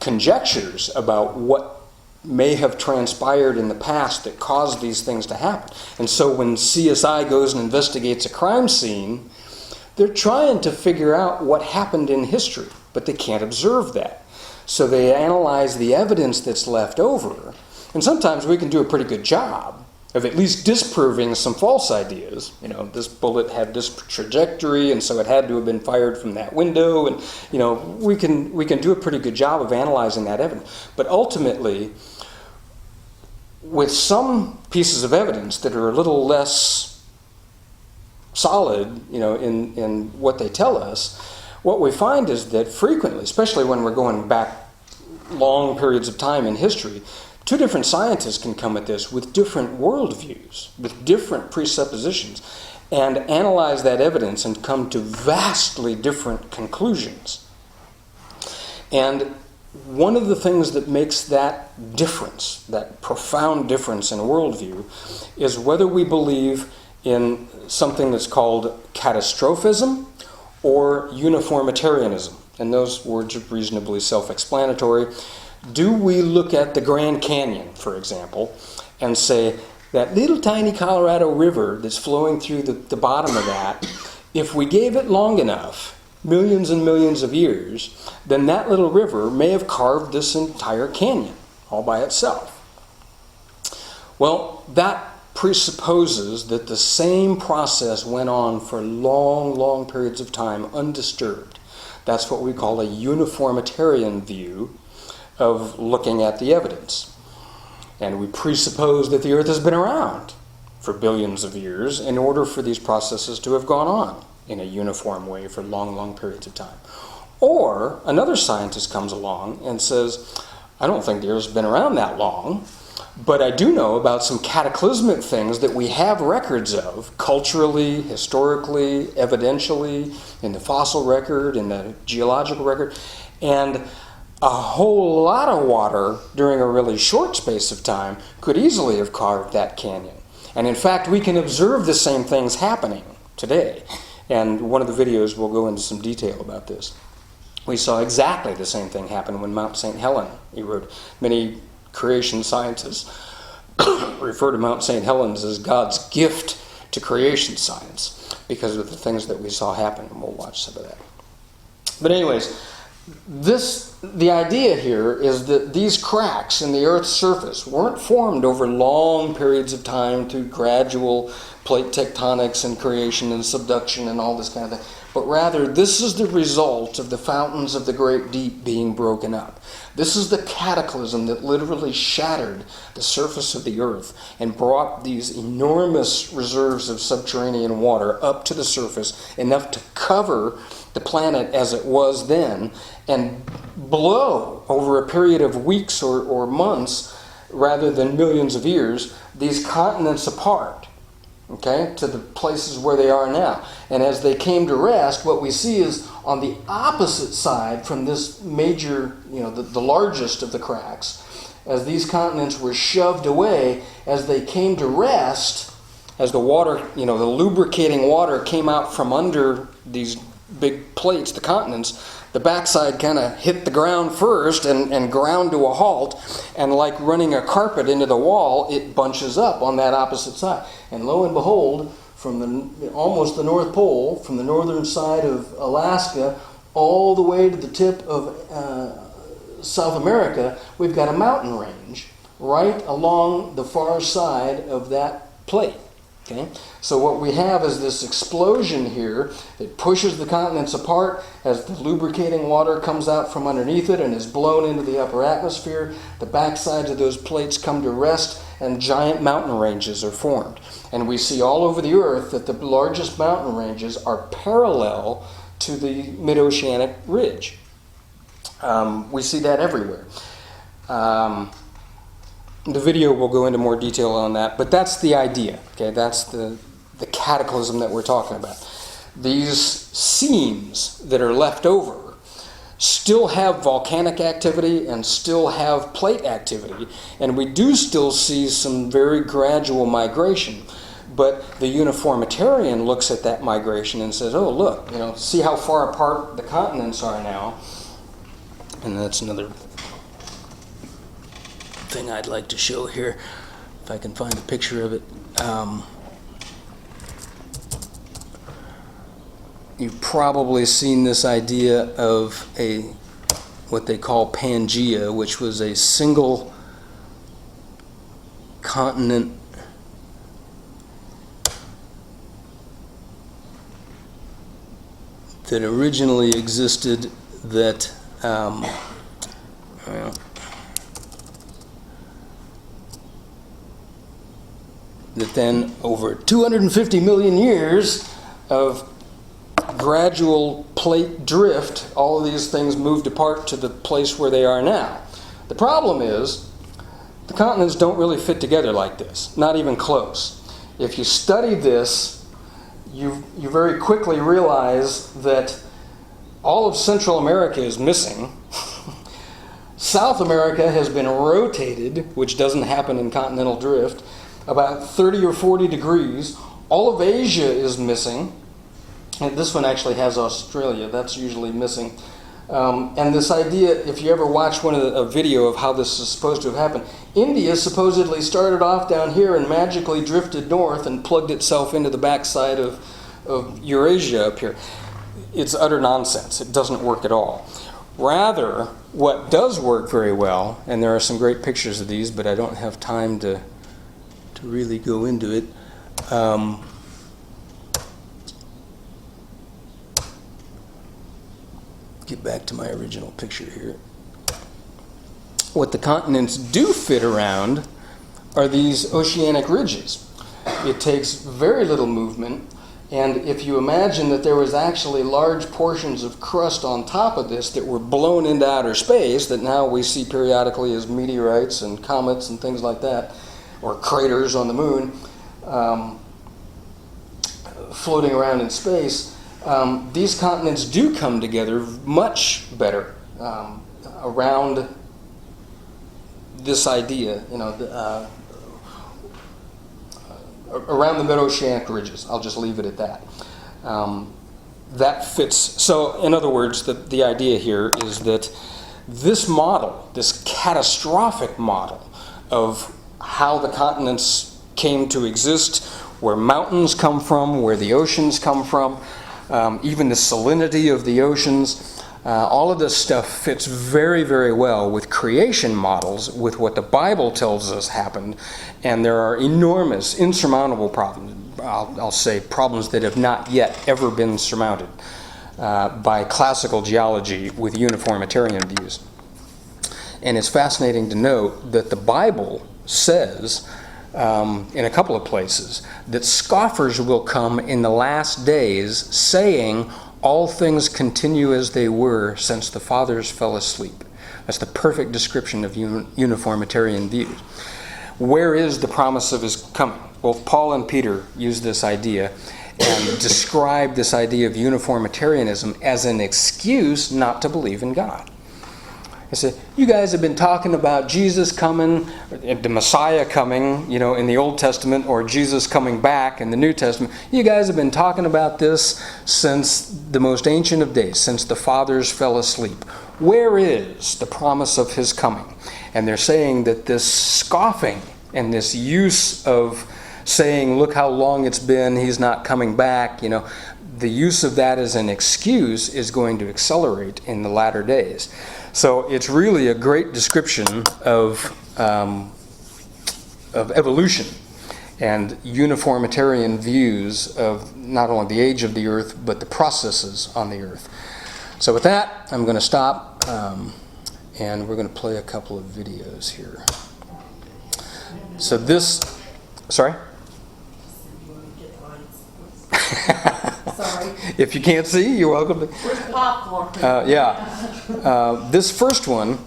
conjectures about what may have transpired in the past that caused these things to happen. And so when CSI goes and investigates a crime scene, they're trying to figure out what happened in history, but they can't observe that. So they analyze the evidence that's left over, and sometimes we can do a pretty good job of at least disproving some false ideas. This bullet had this trajectory, and so it had to have been fired from that window, and we can do a pretty good job of analyzing that evidence. But ultimately, with some pieces of evidence that are a little less solid, in what they tell us, what we find is that frequently, especially when we're going back long periods of time in history, 2 different scientists can come at this with different worldviews, with different presuppositions, and analyze that evidence and come to vastly different conclusions. And one of the things that makes that difference, that profound difference in worldview, is whether we believe in something that's called catastrophism or uniformitarianism. And those words are reasonably self-explanatory. Do we look at the Grand Canyon, for example, and say, that little tiny Colorado River that's flowing through the bottom of that, if we gave it long enough, millions and millions of years, then that little river may have carved this entire canyon all by itself? Well, that presupposes that the same process went on for long, long periods of time undisturbed. That's what we call a uniformitarian view of looking at the evidence. And we presuppose that the Earth has been around for billions of years in order for these processes to have gone on in a uniform way for long, long periods of time. Or another scientist comes along and says, I don't think the Earth's been around that long, but I do know about some cataclysmic things that we have records of, culturally, historically, evidentially, in the fossil record, in the geological record, and a whole lot of water during a really short space of time could easily have carved that canyon. And in fact, we can observe the same things happening today. And one of the videos will go into some detail about this. We saw exactly the same thing happen when Mount St. Helens eroded. Many creation scientists refer to Mount St. Helens as God's gift to creation science because of the things that we saw happen, and we'll watch some of that. But anyways, the idea here is that these cracks in the Earth's surface weren't formed over long periods of time through gradual plate tectonics and creation and subduction and all this kind of thing, but rather this is the result of the fountains of the great deep being broken up. This is the cataclysm that literally shattered the surface of the Earth and brought these enormous reserves of subterranean water up to the surface, enough to cover the planet as it was then, and blow over a period of weeks or months, rather than millions of years, these continents apart, okay, to the places where they are now. And as they came to rest, what we see is on the opposite side from this major, the largest of the cracks, as these continents were shoved away, as they came to rest, as the water, the lubricating water came out from under these big plates, the continents, the backside kind of hit the ground first and ground to a halt, and like running a carpet into the wall, it bunches up on that opposite side. And lo and behold, from almost the North Pole, from the northern side of Alaska, all the way to the tip of South America, we've got a mountain range right along the far side of that plate. Okay? So what we have is this explosion here that pushes the continents apart as the lubricating water comes out from underneath it and is blown into the upper atmosphere. The backsides of those plates come to rest and giant mountain ranges are formed. And we see all over the Earth that the largest mountain ranges are parallel to the mid-oceanic ridge. We see that everywhere. The video will go into more detail on that, but that's the idea. Okay, that's the cataclysm that we're talking about. These seams that are left over still have volcanic activity and still have plate activity, and we do still see some very gradual migration. But the uniformitarian looks at that migration and says, "Oh, look, see how far apart the continents are now." And that's another thing I'd like to show here, if I can find a picture of it. You've probably seen this idea of what they call Pangea, which was a single continent that originally existed that that then over 250 million years of gradual plate drift, all of these things moved apart to the place where they are now. The problem is the continents don't really fit together like this, not even close. If you study this, you very quickly realize that all of Central America is missing. South America has been rotated, which doesn't happen in continental drift, about 30 or 40 degrees. All of Asia is missing. And this one actually has Australia. That's usually missing. And this idea, if you ever watch a video of how this is supposed to have happened, India supposedly started off down here and magically drifted north and plugged itself into the backside of Eurasia up here. It's utter nonsense. It doesn't work at all. Rather, what does work very well, and there are some great pictures of these, but I don't have time to really go into it. Get back to my original picture here. What the continents do fit around are these oceanic ridges. It takes very little movement, and if you imagine that there was actually large portions of crust on top of this that were blown into outer space that now we see periodically as meteorites and comets and things like that, or craters on the moon, floating around in space, these continents do come together much better around this idea, around the mid-oceanic ridges. I'll just leave it at that. That fits. So, in other words, the idea here is that this model, this catastrophic model of how the continents came to exist, where mountains come from, where the oceans come from, even the salinity of the oceans, all of this stuff fits very, very well with creation models, with what the Bible tells us happened, and there are enormous, insurmountable problems. I'll say problems that have not yet ever been surmounted by classical geology with uniformitarian views. And it's fascinating to note that the Bible says, in a couple of places, that scoffers will come in the last days, saying, all things continue as they were since the fathers fell asleep. That's the perfect description of uniformitarian views. Where is the promise of his coming? Both Paul and Peter use this idea and describe this idea of uniformitarianism as an excuse not to believe in God. They say, you guys have been talking about Jesus coming, the Messiah coming, in the Old Testament, or Jesus coming back in the New Testament. You guys have been talking about this since the most ancient of days, since the fathers fell asleep. Where is the promise of his coming? And they're saying that this scoffing and this use of saying, look how long it's been, he's not coming back, the use of that as an excuse is going to accelerate in the latter days. So it's really a great description of evolution and uniformitarian views of not only the age of the earth, but the processes on the earth. So with that, I'm going to stop, and we're going to play a couple of videos here. So this, sorry? Sorry. If you can't see, you're welcome to. Where's popcorn? This first one,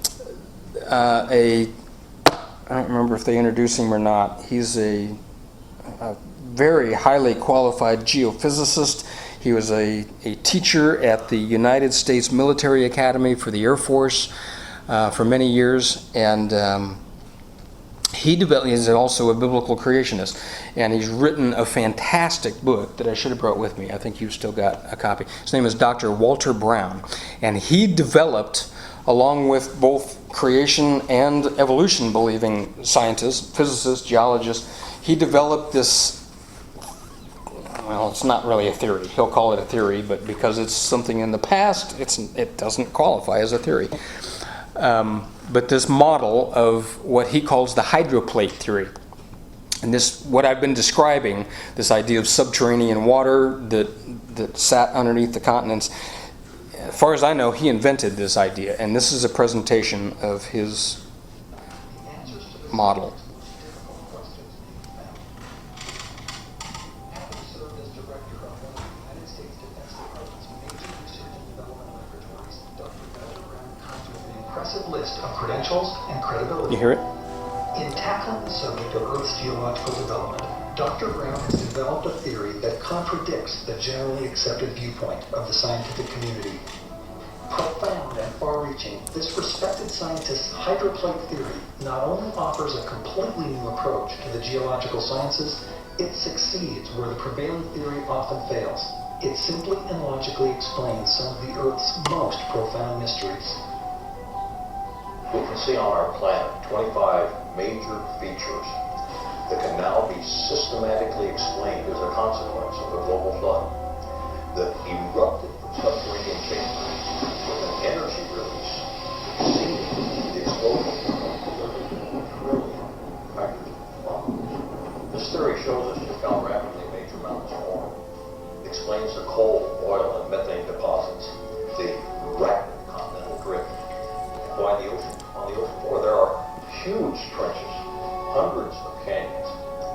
I don't remember if they introduced him or not. He's a very highly qualified geophysicist. He was a teacher at the United States Military Academy for the Air Force for many years, and he's also a biblical creationist, and he's written a fantastic book that I should have brought with me. I think you've still got a copy. His name is Dr. Walter Brown, and he developed, along with both creation and evolution believing scientists, physicists, geologists, he developed this, well, it's not really a theory. He'll call it a theory, but because it's something in the past, it doesn't qualify as a theory. But this model of what he calls the hydroplate theory. And this, what I've been describing, this idea of subterranean water that sat underneath the continents, as far as I know, he invented this idea. And this is a presentation of his model. List of credentials and credibility. You hear it? In tackling the subject of Earth's geological development, Dr. Brown has developed a theory that contradicts the generally accepted viewpoint of the scientific community. Profound and far-reaching, this respected scientist's hydroplate theory not only offers a completely new approach to the geological sciences, it succeeds where the prevailing theory often fails. It simply and logically explains some of the Earth's most profound mysteries. We can see on our planet 25 major features that can now be systematically explained as a consequence of the global flood that erupted from subterranean chambers with an energy release exceeding the explosion of 30 trillion hydrogen bombs. This theory shows us just how rapidly major mountains form. It explains the coal, oil, and methane deposits, the rapid continental drift, why on the ocean floor there are huge trenches, hundreds of canyons,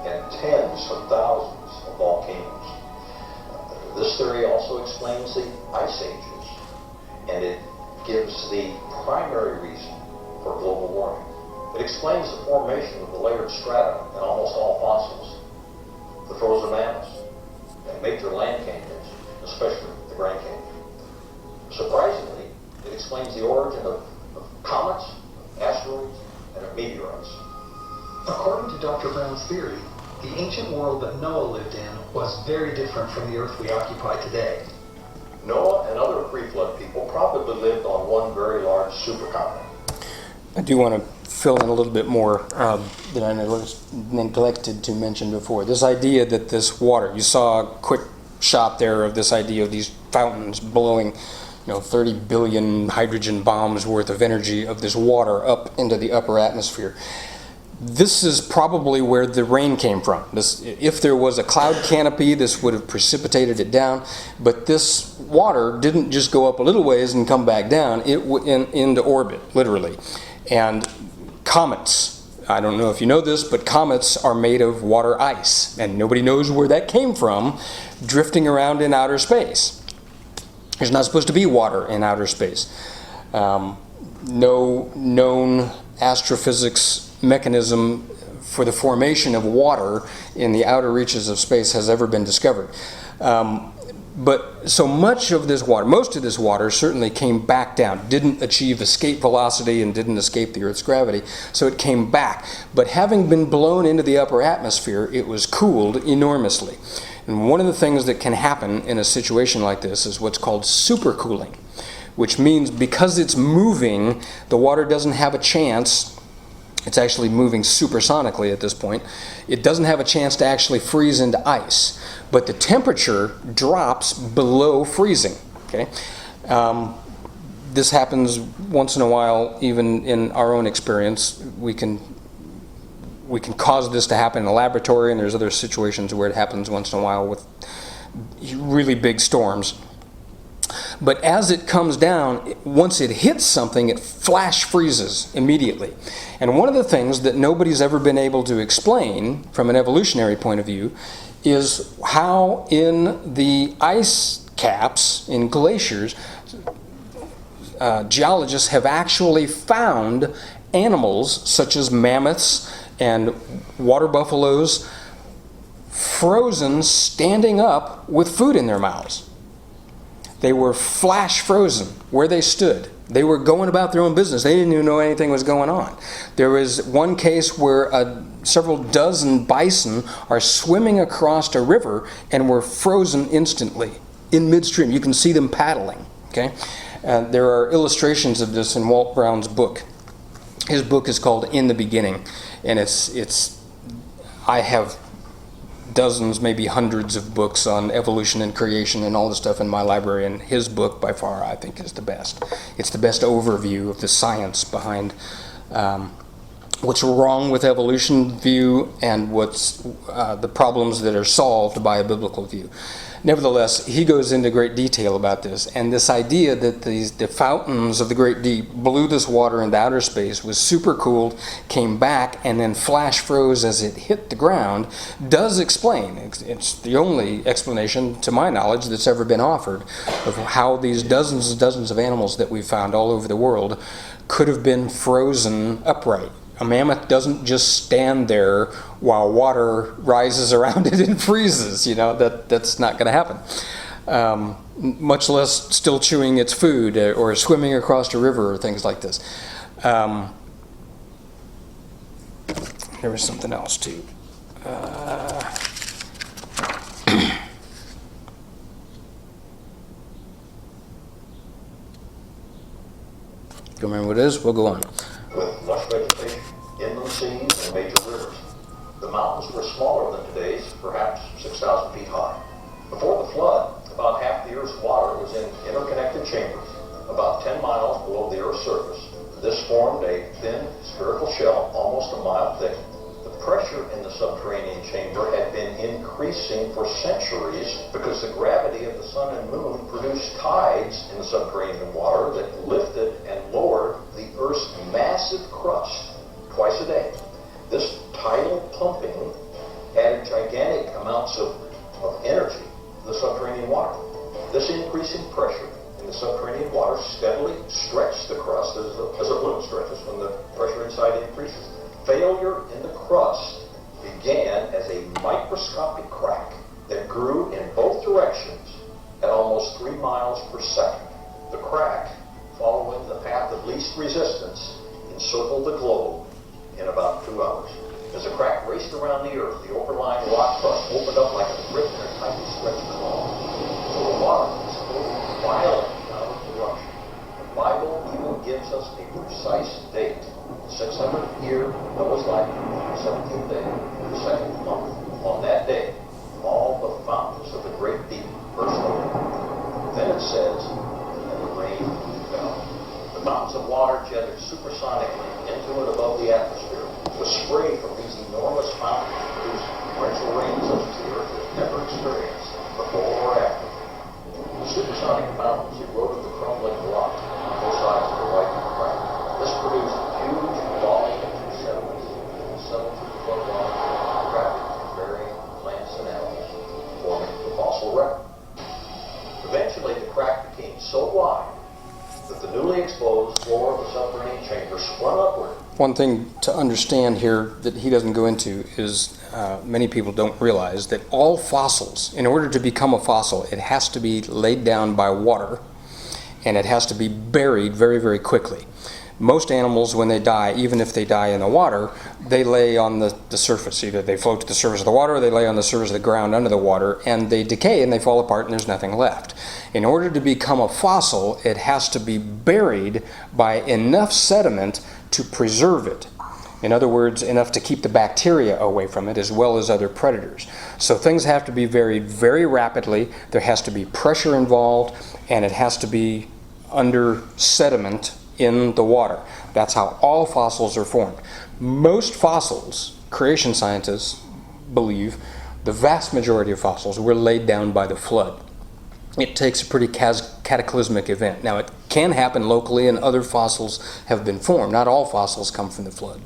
and tens of thousands of volcanoes. This theory also explains the ice ages, and it gives the primary reason for global warming. It explains the formation of the layered strata in almost all fossils, the frozen mammoths, and major land canyons, especially the Grand Canyon. Surprisingly, it explains the origin of comets, asteroids, and of meteorites. According to Dr. Brown's theory, The ancient world that Noah lived in was very different from the earth we occupy today. Noah and other pre-flood people probably lived on one very large supercontinent. I do want to fill in a little bit more that I neglected to mention before. This idea that this water, you saw a quick shot there of this idea of these fountains blowing 30 billion hydrogen bombs worth of energy of this water up into the upper atmosphere. This is probably where the rain came from. If there was a cloud canopy, this would have precipitated it down. But this water didn't just go up a little ways and come back down. It went into orbit, literally. And comets, I don't know if you know this, but comets are made of water ice. And nobody knows where that came from, drifting around in outer space. There's not supposed to be water in outer space. No known astrophysics mechanism for the formation of water in the outer reaches of space has ever been discovered. But so much of this water, most of this water certainly came back down, didn't achieve escape velocity and didn't escape the Earth's gravity, so it came back. But having been blown into the upper atmosphere, it was cooled enormously. And one of the things that can happen in a situation like this is what's called supercooling, which means because it's moving, the water doesn't have a chance. It's actually moving supersonically at this point. It doesn't have a chance to actually freeze into ice, but the temperature drops below freezing. Okay, this happens once in a while, even in our own experience. We can cause this to happen in a laboratory, and there's other situations where it happens once in a while with really big storms. But as it comes down, once it hits something, it flash freezes immediately. And one of the things that nobody's ever been able to explain from an evolutionary point of view is how in the ice caps in glaciers, geologists have actually found animals such as mammoths and water buffaloes frozen standing up with food in their mouths. They were flash frozen where they stood. They were going about their own business. They didn't even know anything was going on. There was one case where several dozen bison are swimming across a river and were frozen instantly in midstream. You can see them paddling. Okay, there are illustrations of this in Walt Brown's book. His book is called In the Beginning, and I have dozens, maybe hundreds of books on evolution and creation and all this stuff in my library, and his book by far I think is the best. It's the best overview of the science behind what's wrong with evolution view and what's the problems that are solved by a biblical view. Nevertheless, he goes into great detail about this, and this idea that the fountains of the great deep blew this water into outer space, was super cooled, came back, and then flash froze as it hit the ground, does explain. It's the only explanation, to my knowledge, that's ever been offered of how these dozens and dozens of animals that we've found all over the world could have been frozen upright. A mammoth doesn't just stand there while water rises around it and freezes. That's not going to happen. Much less still chewing its food or swimming across a river or things like this. There was something else too. Do you remember what it is? We'll go on. With lush vegetation, inland seas, and major rivers. The mountains were smaller than today's, perhaps 6,000 feet high. Before the flood, about half the Earth's water was in interconnected chambers, about 10 miles below the Earth's surface. This formed a thin, spherical shell, almost a mile thick. The pressure in the subterranean chamber had been increasing for centuries because the gravity of the sun and moon produced tides in the subterranean water that lifted and lowered the Earth's massive crust twice a day. This tidal pumping added gigantic amounts of energy to the subterranean water. This increasing pressure in the subterranean water steadily stretched the crust as a balloon stretches when the pressure inside increases. Failure in the crust began as a microscopic crack that grew in both directions at almost 3 miles per second. The crack, following the path of least resistance, encircled the globe in about 2 hours. As the crack raced around the Earth, the overlying rock crust opened up like a rip in a tightly stretched claw. So the water exploded violently out of the rush. The Bible even gives us a precise date. 600th year of Noah's life, 17th day, the 2nd month. On that day, all the fountains of the great deep burst open. Then it says, and the rain fell. The mountains of water jetted supersonically into and above the atmosphere. The spray from these enormous fountains produced torrential rain such as the Earth has never experienced before or after. The supersonic mountains eroded the crumbling rock on both sides of the white crack. This produced huge volume sediments that settled through the flood water, trapping and burying plants and animals, forming the fossil record. Eventually, the crack became so wide that the newly exposed floor of the submarine chamber spun upward. One thing to understand here that he doesn't go into is many people don't realize that all fossils, in order to become a fossil, it has to be laid down by water and it has to be buried very, very quickly. Most animals, when they die, even if they die in the water, they lay on the surface. Either they float to the surface of the water or they lay on the surface of the ground under the water, and they decay and they fall apart and there's nothing left. In order to become a fossil, it has to be buried by enough sediment to preserve it. In other words, enough to keep the bacteria away from it as well as other predators. So things have to be buried very rapidly, there has to be pressure involved, and it has to be under sediment in the water. That's how all fossils are formed. Most fossils, creation scientists believe, the vast majority of fossils were laid down by the flood. It takes a pretty cataclysmic event. Now, it can happen locally and other fossils have been formed. Not all fossils come from the flood.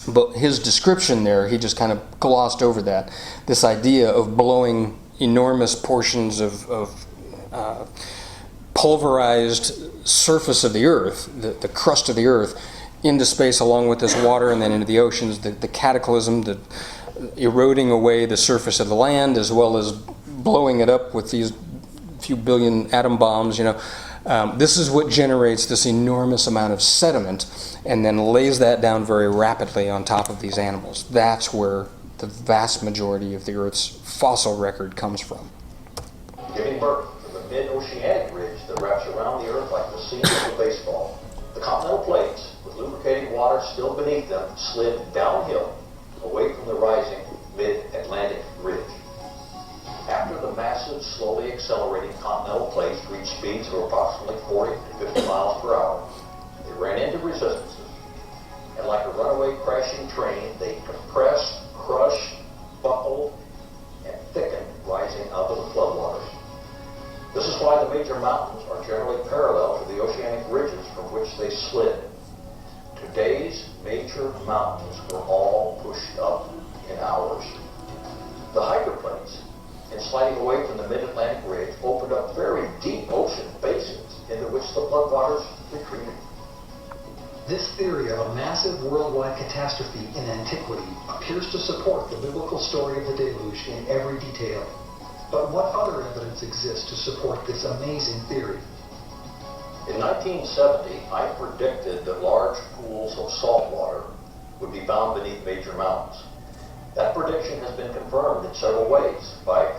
But his description there, he just kind of glossed over that. This idea of blowing enormous portions of pulverized surface of the earth, the crust of the earth, into space along with this water and then into the oceans, the cataclysm, the eroding away the surface of the land as well as blowing it up with these few billion atom bombs, this is what generates this enormous amount of sediment and then lays that down very rapidly on top of these animals. That's where the vast majority of the Earth's fossil record comes from. Giving birth to the mid-oceanic ridge that wraps around the Earth like the seam of a baseball. The continental plates, with lubricating water still beneath them, slid downhill away from the rising mid-Atlantic ridge. After the massive, slowly accelerating continental plates reached speeds of approximately 40 to 50 miles per hour, they ran into resistances. And like a runaway crashing train, they compressed, crushed, buckled, and thickened, rising out of the floodwaters. This is why the major mountains are generally parallel to the oceanic ridges from which they slid. Today's major mountains were all pushed up in hours. The hydroplates, in sliding away from the mid-Atlantic ridge, opened up very deep ocean basins into which the floodwaters retreated. This theory of a massive worldwide catastrophe in antiquity appears to support the biblical story of the deluge in every detail. But what other evidence exists to support this amazing theory? In 1970, I predicted that large pools of salt water would be found beneath major mountains. That prediction has been confirmed in several ways, by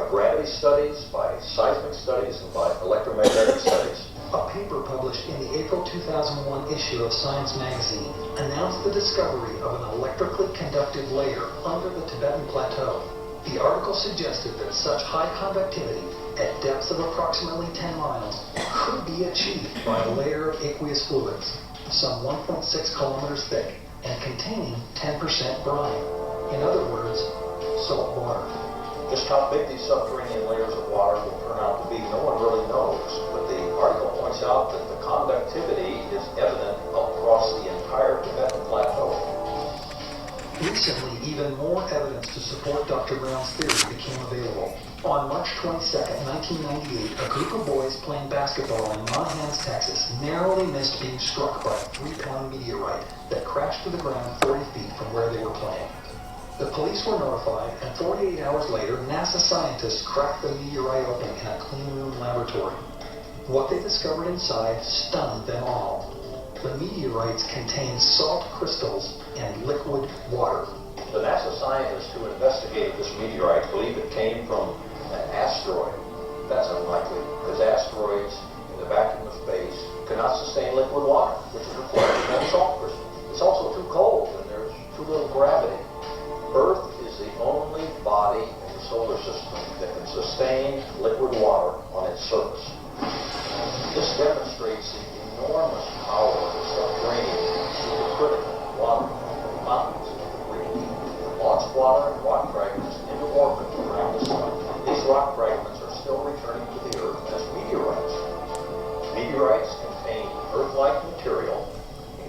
gravity studies, by seismic studies, and by electromagnetic studies. A paper published in the April 2001 issue of Science magazine announced the discovery of an electrically conductive layer under the Tibetan Plateau. The article suggested that such high conductivity at depths of approximately 10 miles could be achieved by a layer of aqueous fluids, some 1.6 kilometers thick and containing 10% brine. In other words, salt water. Just how big these subterranean layers of water will turn out to be, no one really knows. But the article points out that the conductivity is evident across the entire Tibetan Plateau. Recently, even more evidence to support Dr. Brown's theory became available. On March 22, 1998, a group of boys playing basketball in Monahans, Texas, narrowly missed being struck by a 3-pound meteorite that crashed to the ground 40 feet from where they were playing. The police were notified, and 48 hours later, NASA scientists cracked the meteorite open in a clean room laboratory. What they discovered inside stunned them all. The meteorites contained salt crystals and liquid water. The NASA scientists who investigated this meteorite believe it came from an asteroid. That's unlikely, because asteroids in the vacuum of space cannot sustain liquid water, which is required to make salt crystals. It's also too cold, and there's too little gravity. Earth is the only body in the solar system that can sustain liquid water on its surface. This demonstrates the enormous power of subterranean supercritical water mountains of the great deep that launch water and rock fragments into orbit around the sun. These rock fragments are still returning to the Earth as meteorites. Meteorites contain Earth-like material,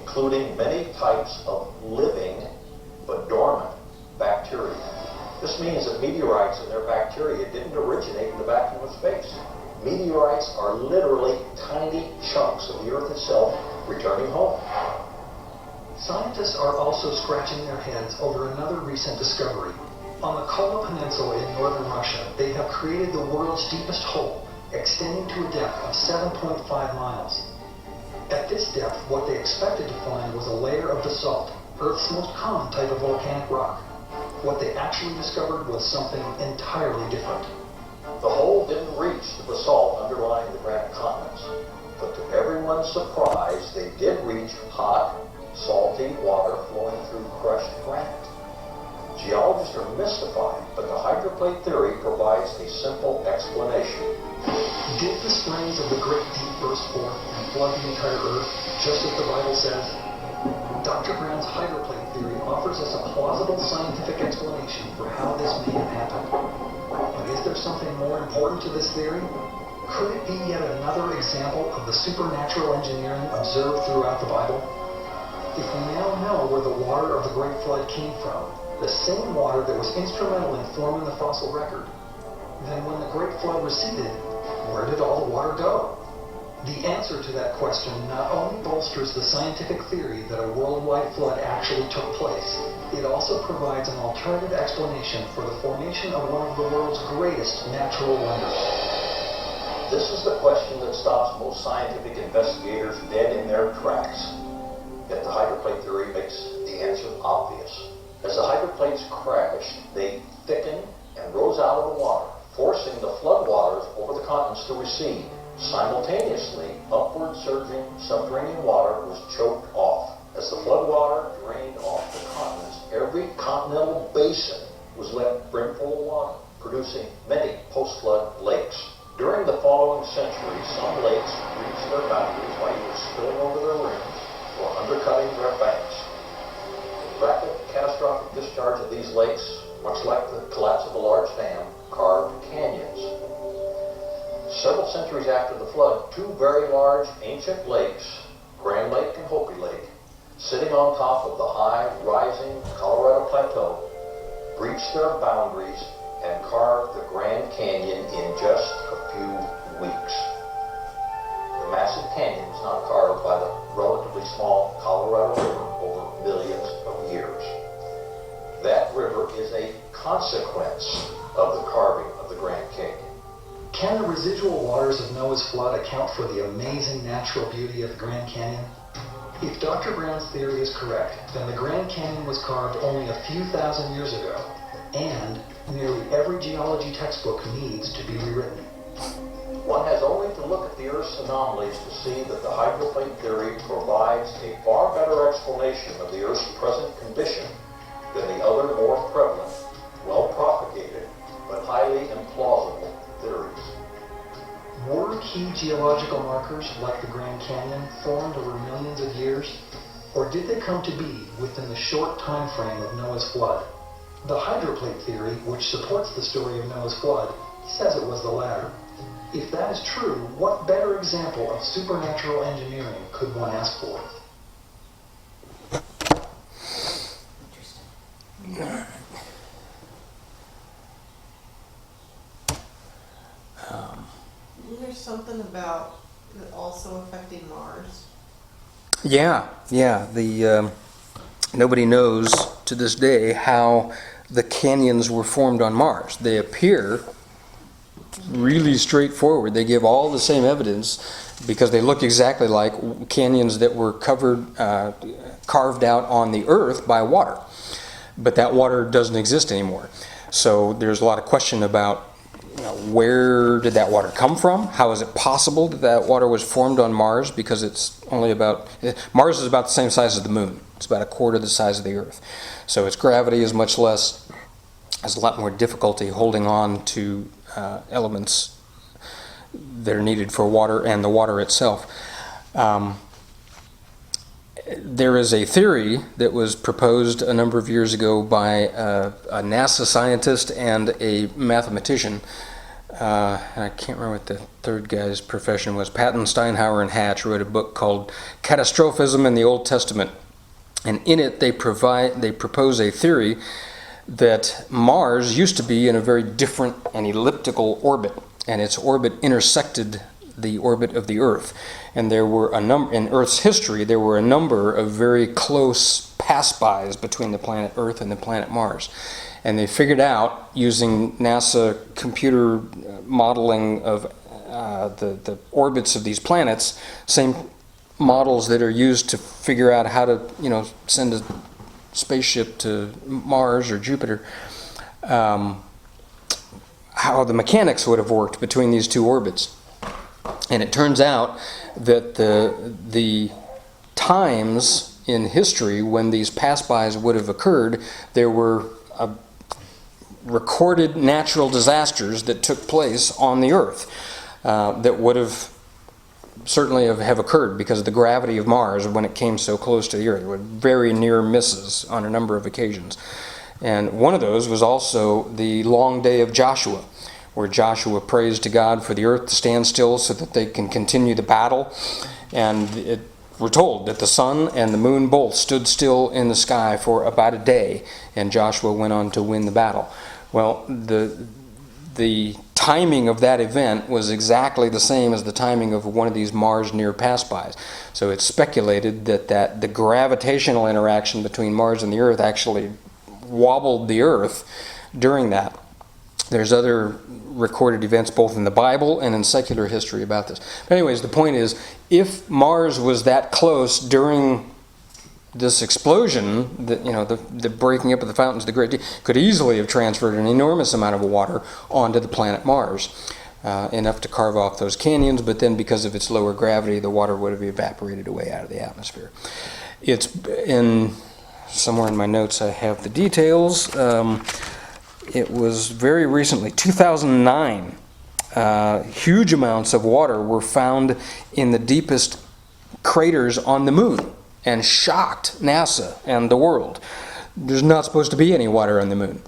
including many types of living but dormant bacteria. This means that meteorites and their bacteria didn't originate in the vacuum of space. Meteorites are literally tiny chunks of the Earth itself returning home. Scientists are also scratching their heads over another recent discovery. On the Kola Peninsula in northern Russia, they have created the world's deepest hole, extending to a depth of 7.5 miles. At this depth, what they expected to find was a layer of basalt, Earth's most common type of volcanic rock. What they actually discovered was something entirely different. The hole didn't reach the basalt underlying the granite continents, but to everyone's surprise, they did reach hot, salty water flowing through crushed granite. Geologists are mystified, but the hydroplate theory provides a simple explanation. Did the springs of the Great Deep burst forth and flood the entire Earth, just as the Bible says? Dr. Brown's hydroplate theory offers us a plausible scientific explanation for how this may have happened. But is there something more important to this theory? Could it be yet another example of the supernatural engineering observed throughout the Bible? If we now know where the water of the Great Flood came from, the same water that was instrumental in forming the fossil record, then when the Great Flood receded, where did all the water go? The answer to that question not only bolsters the scientific theory that a worldwide flood actually took place, it also provides an alternative explanation for the formation of one of the world's greatest natural wonders. This is the question that stops most scientific investigators dead in their tracks. Yet the hydroplate theory makes the answer obvious. As the hydroplates crashed, they thickened and rose out of the water, forcing the floodwaters over the continents to recede. Simultaneously, upward surging subterranean water was choked off. As the floodwater drained off the continents, every continental basin was left brimful of water, producing many post-flood lakes. During the following centuries, some lakes reached their boundaries by either spilling over their rims or undercutting their banks. The rapid catastrophic discharge of these lakes, much like the collapse of a large dam, carved canyons. Several centuries after the flood, two very large ancient lakes, Grand Lake and Hopi Lake, sitting on top of the high, rising Colorado Plateau, breached their boundaries and carved the Grand Canyon in just a few weeks. The massive canyon was not carved by the relatively small Colorado River over millions of years. That river is a consequence of the carving of the Grand Canyon. Can the residual waters of Noah's flood account for the amazing natural beauty of the Grand Canyon? If Dr. Brown's theory is correct, then the Grand Canyon was carved only a few thousand years ago, and nearly every geology textbook needs to be rewritten. One has only to look at the Earth's anomalies to see that the hydroplate theory provides a far better explanation of the Earth's present condition than the other more prevalent, well-propagated, but highly implausible theories. Were key geological markers like the Grand Canyon formed over millions of years, or did they come to be within the short time frame of Noah's flood? The hydroplate theory, which supports the story of Noah's flood, says it was the latter. If that is true, what better example of supernatural engineering could one ask for? There's something about it also affecting Mars. Yeah. Nobody knows to this day how the canyons were formed on Mars. They appear really straightforward. They give all the same evidence because they look exactly like canyons that were carved out on the Earth by water. but that water doesn't exist anymore. So there's a lot of question about where did that water come from? How is it possible that that water was formed on Mars? Because Mars is about the same size as the moon. It's about a quarter the size of the Earth. So its gravity is much less, has a lot more difficulty holding on to elements that are needed for water and the water itself. There is a theory that was proposed a number of years ago by a NASA scientist and a mathematician. I can't remember what the third guy's profession was. Patton, Steinhauer, and Hatch wrote a book called Catastrophism in the Old Testament. And in it they propose a theory that Mars used to be in a very different and elliptical orbit, and its orbit intersected the orbit of the Earth. And there were in Earth's history, there were a number of very close pass-bys between the planet Earth and the planet Mars. And they figured out, using NASA computer modeling of the orbits of these planets, same models that are used to figure out how to, send a spaceship to Mars or Jupiter, how the mechanics would have worked between these two orbits. And it turns out that the times in history when these pass-bys would have occurred, there were recorded natural disasters that took place on the Earth that would have certainly have occurred because of the gravity of Mars when it came so close to the Earth. There were very near misses on a number of occasions. And one of those was also the long day of Joshua, where Joshua prays to God for the earth to stand still so that they can continue the battle. And we're told that the sun and the moon both stood still in the sky for about a day, and Joshua went on to win the battle. Well, the timing of that event was exactly the same as the timing of one of these Mars near pass-bys. So it's speculated that the gravitational interaction between Mars and the Earth actually wobbled the Earth during that. There's other recorded events both in the Bible and in secular history about this. But anyways, the point is, if Mars was that close during this explosion, the breaking up of the fountains, the Great Deep, could easily have transferred an enormous amount of water onto the planet Mars, enough to carve off those canyons, but then because of its lower gravity, the water would have evaporated away out of the atmosphere. It's somewhere in my notes I have the details. It was very recently, 2009, huge amounts of water were found in the deepest craters on the moon and shocked NASA and the world. There's not supposed to be any water on the moon.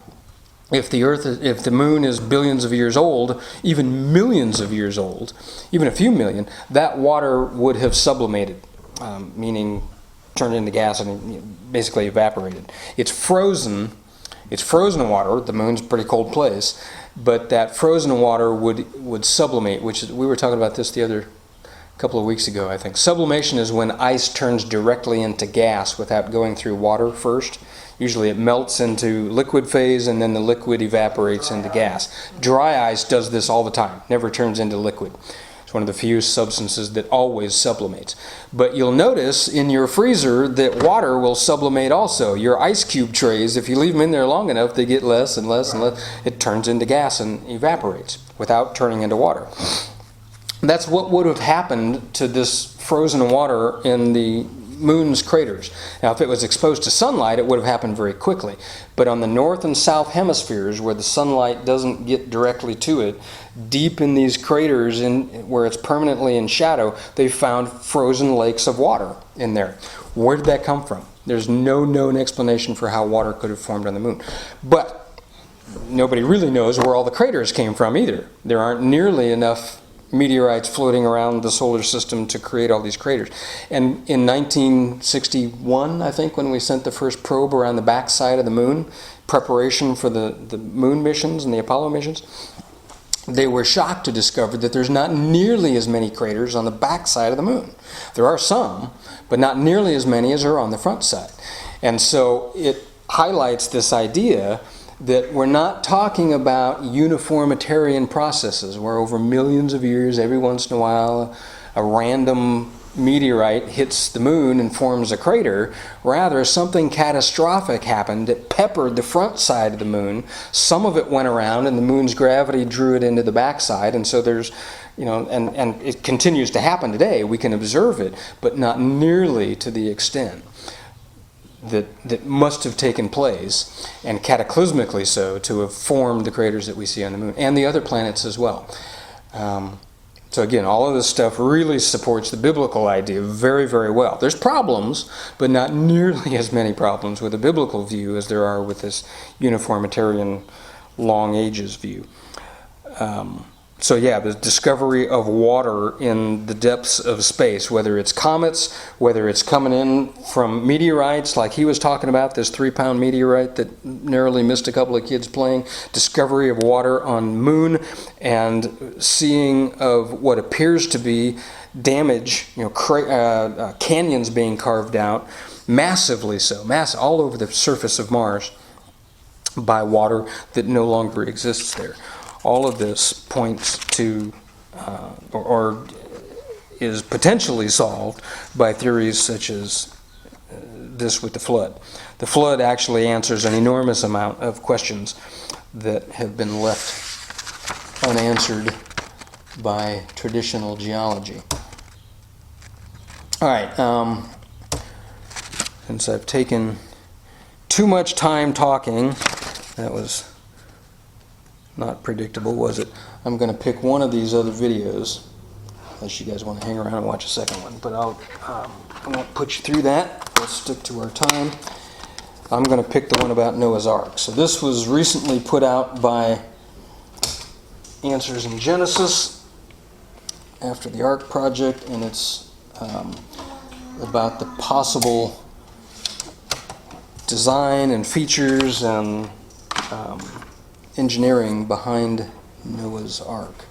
If the moon is billions of years old, even millions of years old, even a few million, that water would have sublimated, meaning turned into gas and basically evaporated. It's frozen water. The moon's a pretty cold place, but that frozen water would sublimate, we were talking about this the other couple of weeks ago, I think. Sublimation is when ice turns directly into gas without going through water first. Usually it melts into liquid phase and then the liquid evaporates into gas. Dry ice does this all the time, never turns into liquid. It's one of the few substances that always sublimates. But you'll notice in your freezer that water will sublimate also. Your ice cube trays, if you leave them in there long enough, they get less and less and less. It turns into gas and evaporates without turning into water. That's what would have happened to this frozen water in the moon's craters. Now, if it was exposed to sunlight, it would have happened very quickly. But on the north and south hemispheres, where the sunlight doesn't get directly to it, deep in these craters where it's permanently in shadow, they found frozen lakes of water in there. Where did that come from? There's no known explanation for how water could have formed on the moon. But nobody really knows where all the craters came from either. There aren't nearly enough meteorites floating around the solar system to create all these craters. And in 1961, I think, when we sent the first probe around the backside of the moon, preparation for the moon missions and the Apollo missions, they were shocked to discover that there's not nearly as many craters on the backside of the moon. There are some, but not nearly as many as are on the front side. And so it highlights this idea that we're not talking about uniformitarian processes where over millions of years, every once in a while, a random meteorite hits the moon and forms a crater. Rather, something catastrophic happened that peppered the front side of the moon. Some of it went around, and the moon's gravity drew it into the backside. And so there's, and it continues to happen today. We can observe it, but not nearly to the extent that must have taken place, and cataclysmically so, to have formed the craters that we see on the moon and the other planets as well. So again, all of this stuff really supports the biblical idea very, very well. There's problems, but not nearly as many problems with a biblical view as there are with this uniformitarian long ages view. So yeah, the discovery of water in the depths of space, whether it's comets, whether it's coming in from meteorites like he was talking about, this 3-pound meteorite that narrowly missed a couple of kids playing, discovery of water on moon, and seeing of what appears to be damage, canyons being carved out, massively so, all over the surface of Mars by water that no longer exists there. All of this points to, or is potentially solved by theories such as this with the flood. The flood actually answers an enormous amount of questions that have been left unanswered by traditional geology. All right, since I've taken too much time talking, that was not predictable, was it? I'm going to pick one of these other videos, unless you guys want to hang around and watch a second one. But I won't put you through that. Let's stick to our time. I'm going to pick the one about Noah's Ark. So this was recently put out by Answers in Genesis after the Ark project, and it's about the possible design and features and engineering behind Noah's Ark.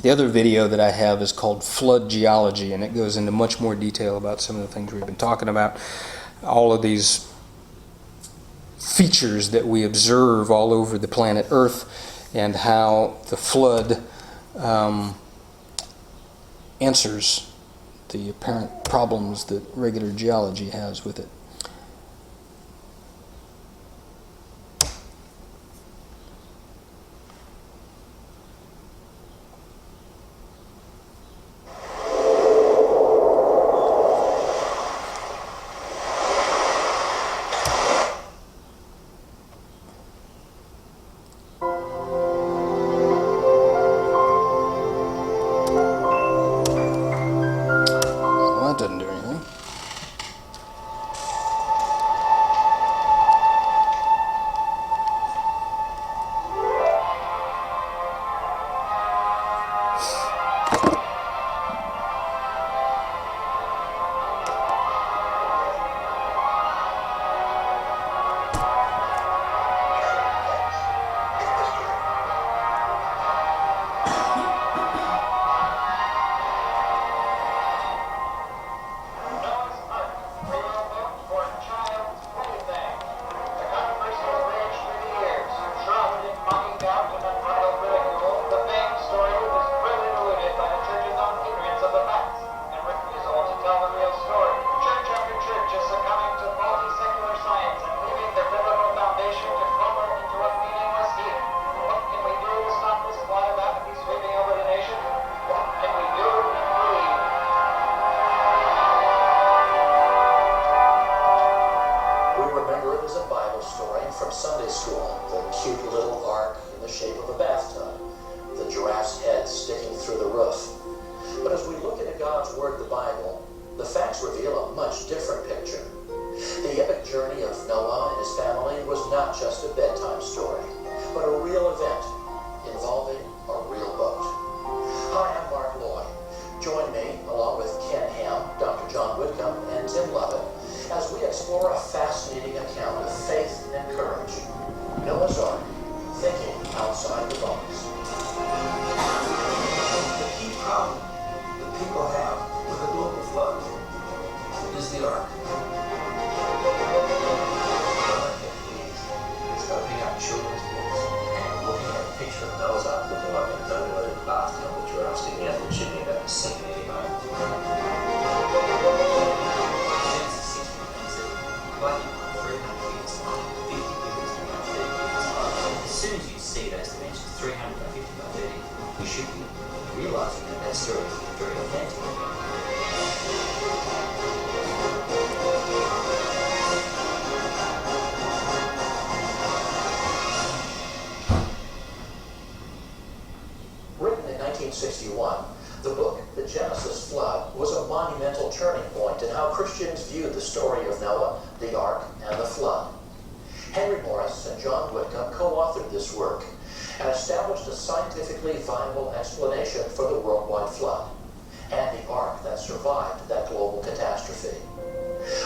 The other video that I have is called Flood Geology, and it goes into much more detail about some of the things we've been talking about. All of these features that we observe all over the planet Earth, and how the flood answers the apparent problems that regular geology has with it. Noah's Ark, thinking outside the box. The key problem that people have with a global flood is the Ark. realizing that that's very authentic. Written in 1961, the book, The Genesis Flood, was a monumental turning point in how Christians viewed the story of Noah, the Ark, and the flood. Henry Morris and John Whitcomb co-authored this work and established a scientifically viable explanation for the worldwide flood and the ark that survived that global catastrophe.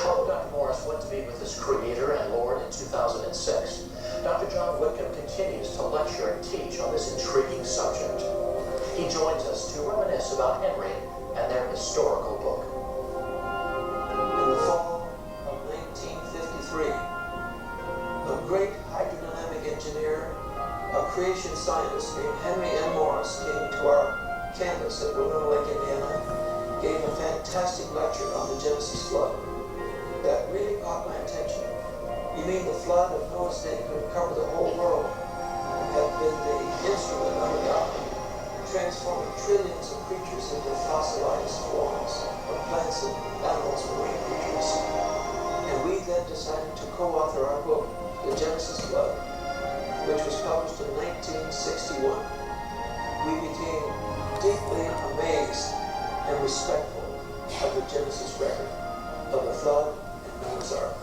Although Dr. Morris went to be with his Creator and Lord in 2006, Dr. John Whitcomb continues to lecture and teach on this intriguing subject. He joins us to reminisce about Henry and their historical book. In the fall of 1953, a great hydrodynamic engineer, a creation scientist named Henry M. Morris came to our campus at Winona Lake, Indiana, gave a fantastic lecture on the Genesis flood that really caught my attention. You mean the flood of Noah's day could cover the whole world and have been the instrument under God, transforming trillions of creatures into fossilized forms of plants and animals and marine creatures. And we then decided to co-author our book, The Genesis Flood, which was published in 1961. We became deeply amazed and respectful of the Genesis record of the flood and Noah's Ark.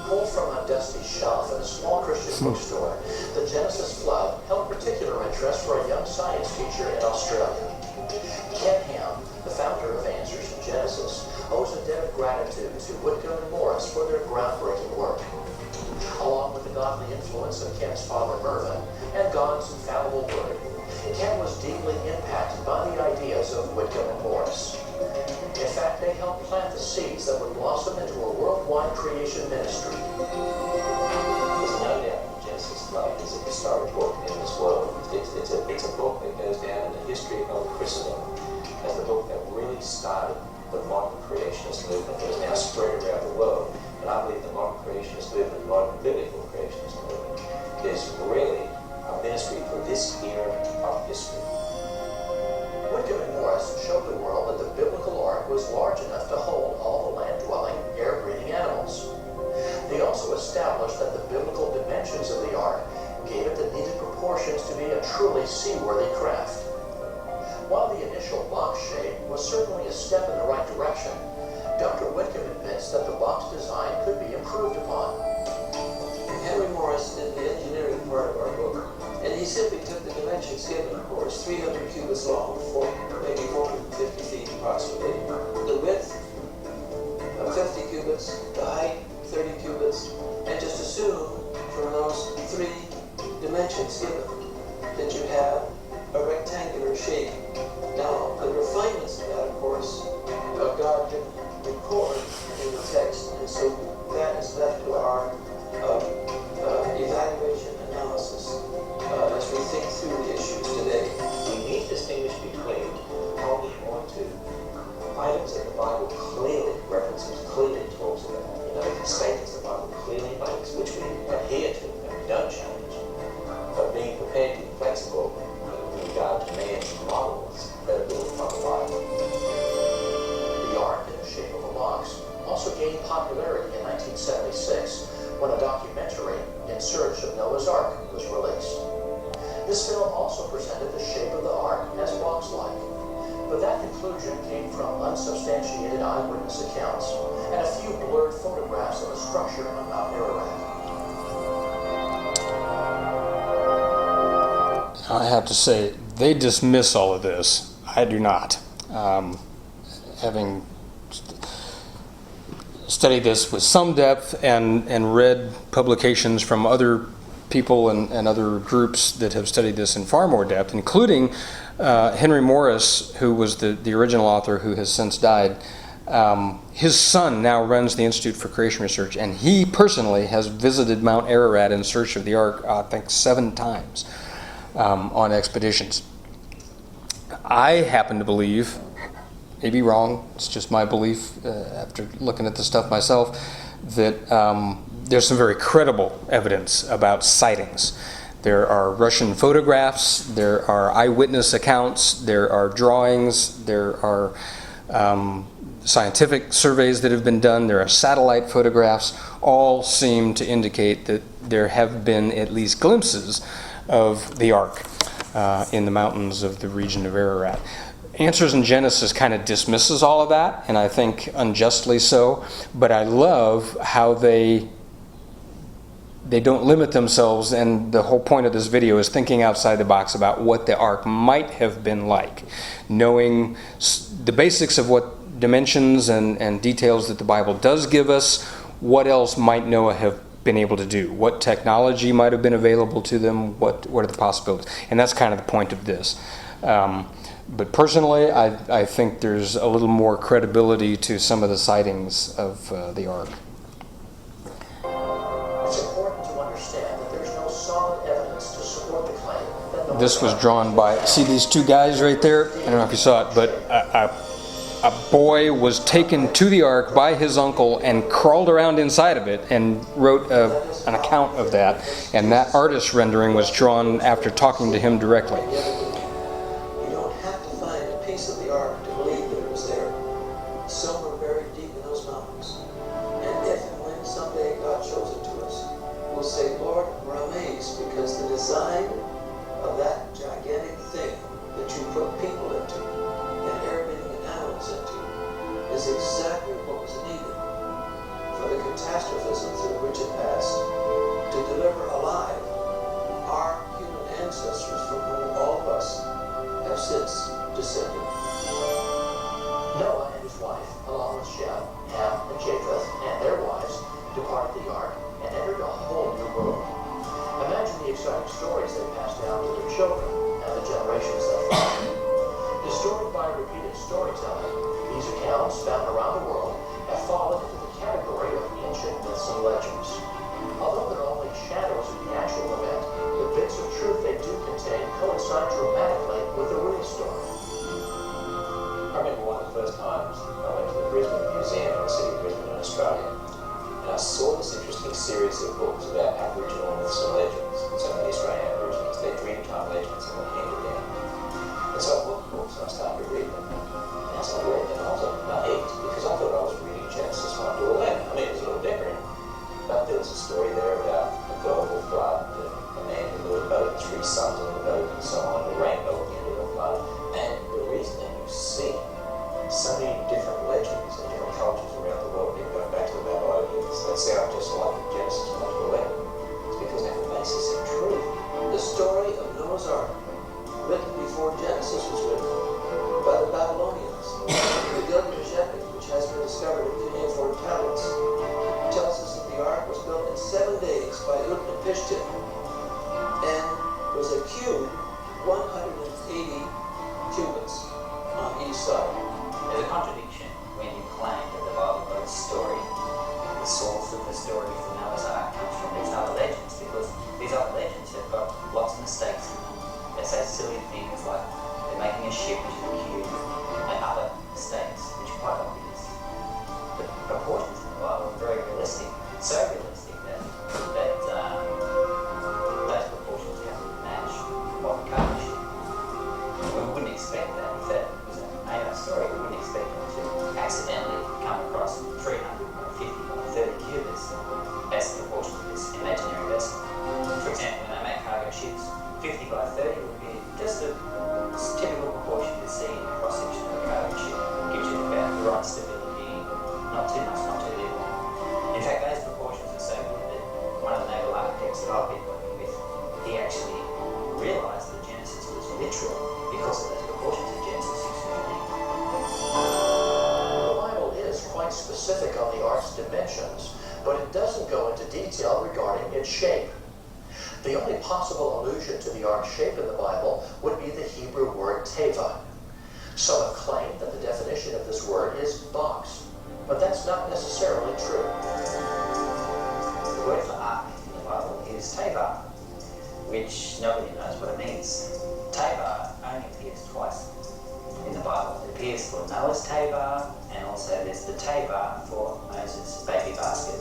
Pulled from a dusty shelf in a small Christian bookstore, The Genesis Flood held particular interest for a young science teacher in Australia. Ken Ham, the founder of Answers in Genesis, owes a debt of gratitude to Whitcomb and Morris for their groundbreaking work. Along with the godly influence of Ken's father Mervyn and God's infallible word, Ken was deeply impacted by the ideas of Whitcomb and Morris. In fact, they helped plant the seeds that would blossom into a worldwide creation ministry. There's no doubt that Genesis Flood is a historic book in this world. It's a book that goes down in the history of Christendom as the book that really started the modern creationist movement that is now spread around the world. And I believe the modern creationist movement, the modern biblical creationist movement, is really a ministry for this era of history. Whitcomb and Morris showed the world that the biblical ark was large enough to hold all the land-dwelling, air-breathing animals. They also established that the biblical dimensions of the ark gave it the needed proportions to be a truly seaworthy craft. While the initial box shape was certainly a step in the right direction, Dr. Whitcomb admits that the box design could be improved upon. Henry Morris did the engineering part of our book, and he simply took the dimensions given, of course, 300 cubits long, maybe 450 feet approximately, the width of 50 cubits, the height 30 cubits, and just assume from those three dimensions given that you have a rectangular shape. Now, the refinements of that, of course, God didn't record in the text, and so that is left to our evaluation analysis as we think through the issues today. We need to distinguish between holding on to items that the Bible clearly references, clearly talks about, statements the Bible clearly makes, which we adhere to and we don't change, but being prepared to be flexible with regard to man's models that are built from the Bible. The ark in the shape of a box also gained popularity in 1976 when a documentary, In Search of Noah's Ark, was released. This film also presented the shape of the ark as box-like, but that conclusion came from unsubstantiated eyewitness accounts and a few blurred photographs of a structure on Mount Ararat. I have to say, they dismiss all of this. I do not. Having studied this with some depth and read publications from other people and other groups that have studied this in far more depth, including Henry Morris, who was the original author who has since died. His son now runs the Institute for Creation Research, and he personally has visited Mount Ararat in search of the Ark, I think 7 times on expeditions. I happen to believe, maybe wrong, it's just my belief after looking at the stuff myself, that there's some very credible evidence about sightings There are Russian photographs, there are eyewitness accounts, there are drawings, there are scientific surveys that have been done, there are satellite photographs. All seem to indicate that there have been at least glimpses of the Ark in the mountains of the region of Ararat. Answers in Genesis kind of dismisses all of that, and I think unjustly so, but I love how they don't limit themselves, and the whole point of this video is thinking outside the box about what the Ark might have been like, knowing the basics of what dimensions and details that the Bible does give us. What else might Noah have been able to do? What technology might have been available to them? What are the possibilities? And that's kind of the point of this. But personally, I think there's a little more credibility to some of the sightings of the Ark. It's important to understand that there's no solid evidence to support the claim that Noah This was drawn by, see these two guys right there? I don't know if you saw it, but a boy was taken to the Ark by his uncle and crawled around inside of it and wrote an account of that. And that artist rendering was drawn after talking to him directly. You don't have to find a piece of the Ark to believe that it was there. Somewhere buried deep in those mountains. And if and when someday God shows it to us, we'll say, Lord, we're amazed because the design of that gigantic thing that you put people into and air-breathing animals into is exactly what was needed for the catastrophism through which it passed to deliver alive our human ancestors from whom all of us have since descended. Noah and his wife, along with Shem, Ham, and Japheth, and their wives, departed the Ark and entered a whole new world. Imagine the exciting stories they passed down to their children and the generations that followed. Distorted by repeated storytelling, these accounts found around the world have fallen into the category of ancient myths and legends. Although they're only shadows of the actual event, the bits of truth they do contain coincide dramatically with the real story. I remember one of the first times I went to the Brisbane Museum in the city of Brisbane in Australia, and I saw this interesting series of books about Aboriginal myths and legends. Some of the Australian Aborigines, their Dreamtime legends, and what handed down. And so I bought the books and I started to read them. And as I read them, I was naive because I thought I was reading Genesis 1 to 11. I mean, it was a little different, but there was a story there about a global flood, a man who built a boat, 3 sons on the boat, and so on, the rainbow at the end of the flood. And the reason that you see so many different legends and different cultures around the world, even going back to the Babylonians, that sound just like Genesis 1 to 11. It's because they have a basis in truth. The story of Noah's Ark, written before Genesis was written by the Babylonians. The Gilgamesh epic, which has been discovered in cuneiform tablets, tells us that the Ark was built in 7 days by Utnapishtim and was a cube 180 cubits on each side. There's a contradiction when you claim that the Bible got its story, the source of the story for Noah's Ark comes from these other legends, because these other legends have got lots of mistakes in them. They say silly things like they're making a ship which is a cube, and other mistakes which are quite obvious. The proportions in the Bible are very realistic, so realistic that those proportions have to match what we can't ship. We wouldn't expect that if that was a made-up story. We wouldn't expect them to accidentally come across 350 or 30 cubits as the proportion of this imaginary vessel. For example, when they make cargo ships, 50 by 30 would be just a typical proportion you see in the cross-section of a cargo ship. Gives you about the right stability, not too much, not too little. In fact, those proportions are so good that one of the naval architects that I've been working with, he actually realised that Genesis was literal because of those proportions in Genesis 6:15. The Bible is quite specific on the Ark's dimensions, but it doesn't go into detail regarding its shape. The only possible allusion to the Ark's shape in the Bible would be the Hebrew word teva. Some have claimed that the definition of this word is box, but that's not necessarily true. The word for ark in the Bible is teva, which nobody knows what it means. Teva only appears twice in the Bible. It appears for Noah's teva, and also there's the teva for Moses' baby basket.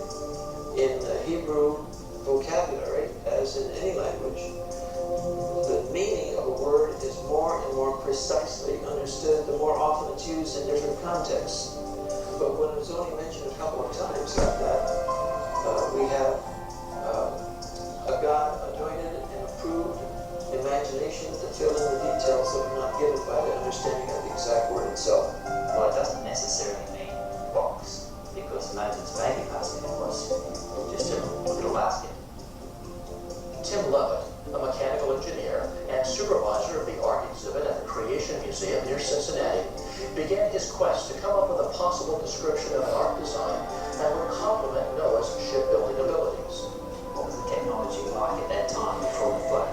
In the Hebrew vocabulary, as in any language, precisely understood, the more often it's used in different contexts. But when it's only mentioned a couple of times like that, we have a God anointed and approved imagination to fill in the details that are not given by the understanding of the exact word itself. Well, it doesn't necessarily mean box, because Moses' baby basket was just a little basket. Tim Levitt, a mechanical engineer and supervisor of the Ark exhibit at the Creation Museum near Cincinnati, began his quest to come up with a possible description of an Ark design that would complement Noah's shipbuilding abilities. What was the technology like at that time before the flood?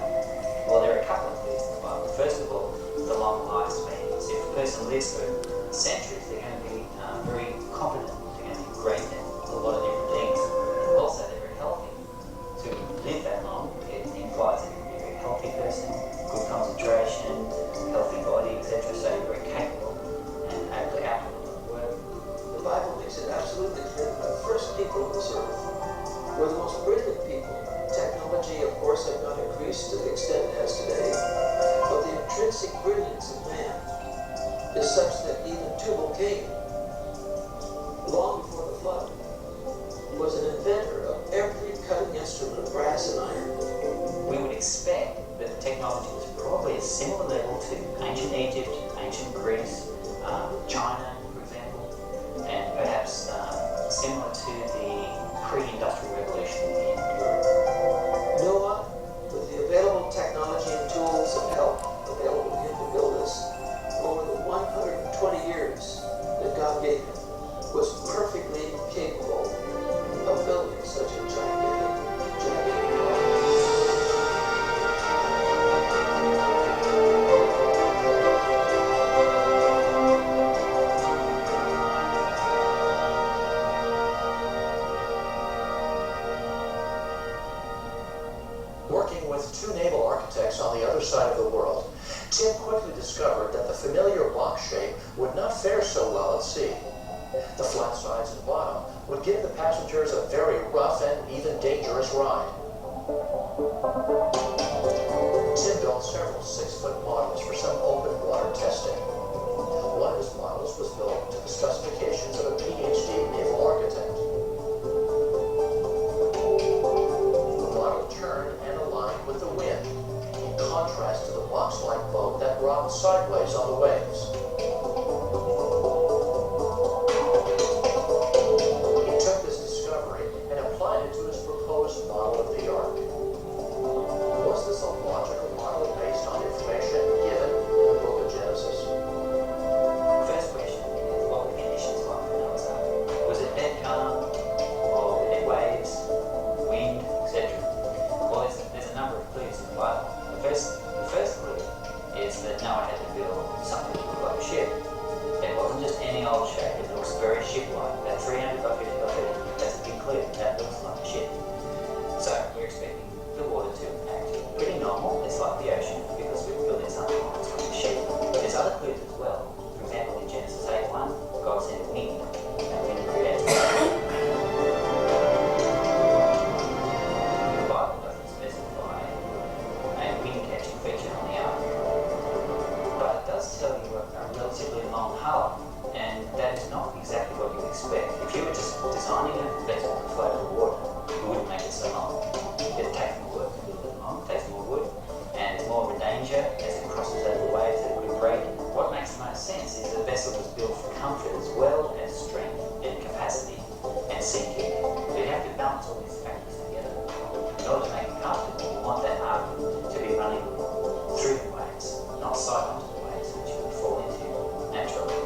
Well, there are a couple of things. Well, first of all, the long lifespans. If a person lives for centuries, they're going to be very competent. They're going to be great at a lot of different things. Also, they're very healthy. To live that long, it implies that you're a very healthy person, good concentration, healthy body, etc. So you're very capable and able to output a lot of work. The Bible makes it absolutely clear that the first people on this earth were the most brilliant people. Technology, of course, had not increased to the extent it has today, but the intrinsic brilliance of man is such that even Tubal-Cain, long before the flood, was an inventor of every cutting instrument of brass and iron. We would expect that the technology was probably a similar level to ancient Egypt, ancient Greece, China, for example, and perhaps similar to the pre-industrial revolution in Europe. Noah, with the available technology and tools and help available to him to build this, over the 120 years that God gave him, was perfectly capable of building such a gigantic ark. Working with two naval architects on the other side of the world, Tim quickly discovered that the familiar box shape would not fare so well at sea. The flat sides and bottom would give the passengers a very rough and even dangerous ride. Tim built several 6-foot models for some open water testing. One of his models was built to the specifications of a PhD naval architect. The model turned and aligned with the wind, in contrast to the box-like boat that rocked sideways on the waves. He took this discovery and applied it to his proposed model of the Ark. Was this a logical model based on information given in the book of Genesis? First question, what were the conditions like for Noah's Ark? Was it dead calm, or were there waves, wind, etc.? Well, there's a number of clues in the Bible. The first clue is that Noah had to build something that looked like a ship. It wasn't just any old shape, it looks very ship-like. That 300 by 50 by 30, that's a big clue. That looks like a ship. So we're expecting the water to act pretty normal. It's like the ocean, because we're building something that looks like a ship. There's other clues as well. For example, in Genesis 8:1, God sent wind, and wind created fire. The Bible doesn't specify a wind-catching feature on the ark, but it does tell you a relatively long hull, and that is not exactly what you expect. If you were just designing a vessel to float on water, you wouldn't make it so long. It takes more work to build it long, it takes more wood, and it's more of a danger as it crosses over the waves that it could break. What makes the most sense is the vessel was built for comfort as well as strength and capacity and sinking. So you have to balance all these factors together. In order to make it comfortable, you want that ark to be running through the waves, not side onto the waves, which you would fall into naturally.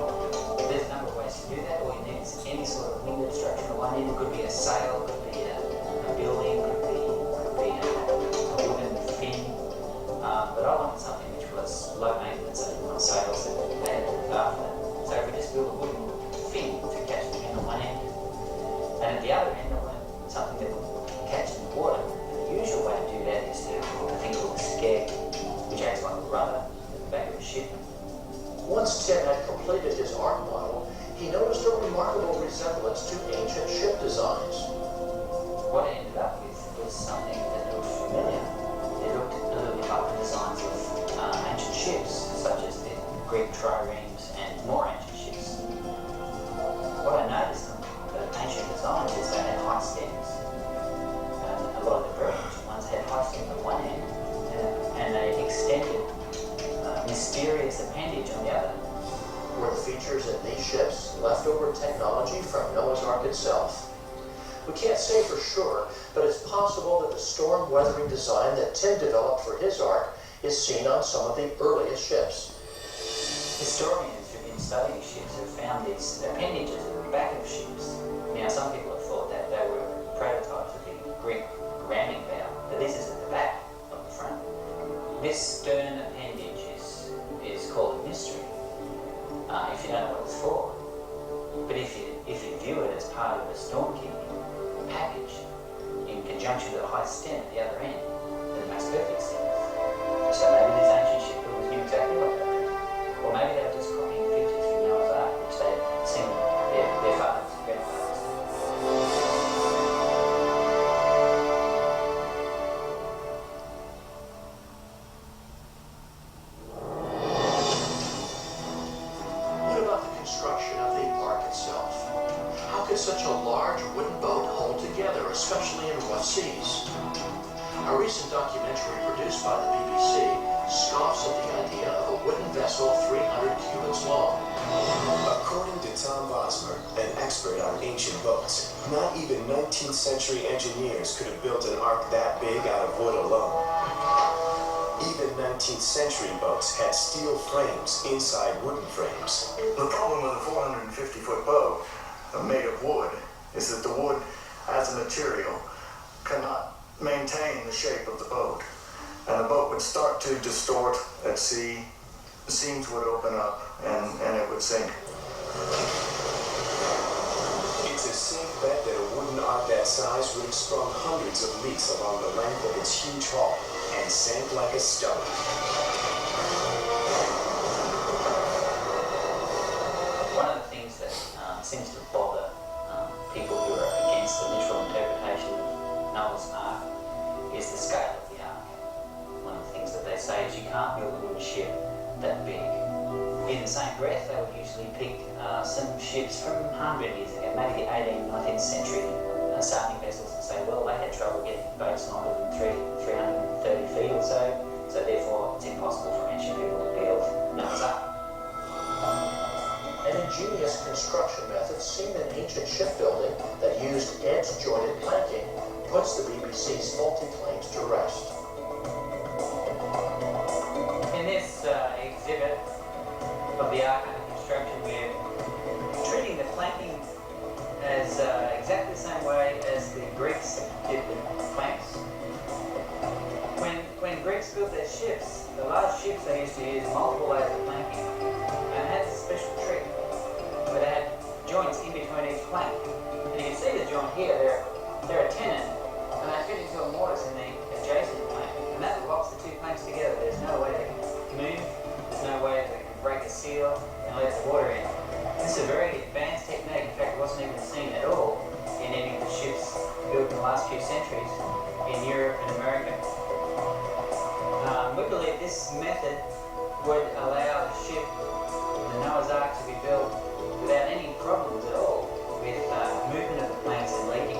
There's a number of ways to do that. All you need is any sort of wind obstruction on one end. It could be a sail, could be a building, could be a wooden fin. But I wanted something which was low maintenance. I didn't want sails that had to look after that. So we just built a wooden fin to catch the wind on one end. And at the other end, I wanted something that would catch in the water. And the usual way to do that is to put a thing called a skeg, which acts like a rudder at the back of a ship. Once Tim had completed his Ark model, he noticed a remarkable resemblance to ancient ship designs. What I ended up with was something that looked familiar. It looked a little bit like the designs of ancient ships, such as the Greek triremes, and more ancient ships. What I noticed on the ancient designs is they had high stems. A lot of the very ancient ones had high stems on one end and an extended, mysterious appendage on the other. Were the features in these ships leftover technology from Noah's Ark itself? We can't say for sure, but it's possible that the storm weathering design that Tim developed for his Ark is seen on some of the earliest ships. Historians who've been studying ships have found these appendages at the back of ships. Now, some people have thought that they were prototypes of the Greek ramming bow, but this is at the back, not the front. This stern appendage is called a mystery, if you don't know what it's for. But if you view it as part of a storm-keeping package in conjunction with a high stem at the other end, then it makes perfect sense. So maybe these ancient shipbuilders knew exactly what they were. Or maybe they were just copying features from Noah's Ark, which they had seen their fathers, grandfathers. What about the construction of the Ark itself? How could such a large wooden boat hold together, especially in rough seas? A recent documentary produced by the BBC scoffs at the idea of a wooden vessel 300 cubits long. According to Tom Bosmer, an expert on ancient boats, not even 19th century engineers could have built an ark that big out of wood alone. Even 19th century boats had steel frames inside wooden frames. The problem with a 450-foot boat made of wood is that the wood as a material cannot maintain the shape of the boat. And the boat would start to distort at sea, the seams would open up, and it would sink. It's a safe bet that a wooden ark that size would have sprung hundreds of leaks along the length of its huge hull and sank like a stone. One of the things that seems to bother people who are against the literal interpretation of Noah's Ark is the scale of the Ark. One of the things that they say is you can't build a wooden ship that big. In the same breath, they would usually pick some ships from 100 years ago, maybe the 18th, 19th century sailing vessels, and say, well, they had trouble getting boats longer than 330 feet or so therefore it's impossible for ancient people to build Noah's Ark. An ingenious construction method seen in ancient shipbuilding that used edge-jointed planking puts the BBC's faulty claims to rest. In this exhibit of the Ark under construction, we're treating the planking as exactly the same way as the Greeks did the planks. When Greeks built their ships, the large ships they used to use multiple layers of planking, and it had a special trick where they had joints in between each plank. And you can see the joint here, they're a tenon, and they fit into a mortise in the adjacent plank, and that locks the two planks together. There's no way they can move, there's no way they can break a seal and let the water in. This is a very advanced technique. In fact, it wasn't even seen at all in any of the ships built in the last few centuries in Europe and America. We believe this method would allow the ship, the Noah's Ark, to be built without any problems at all with movement of the planks and leaking,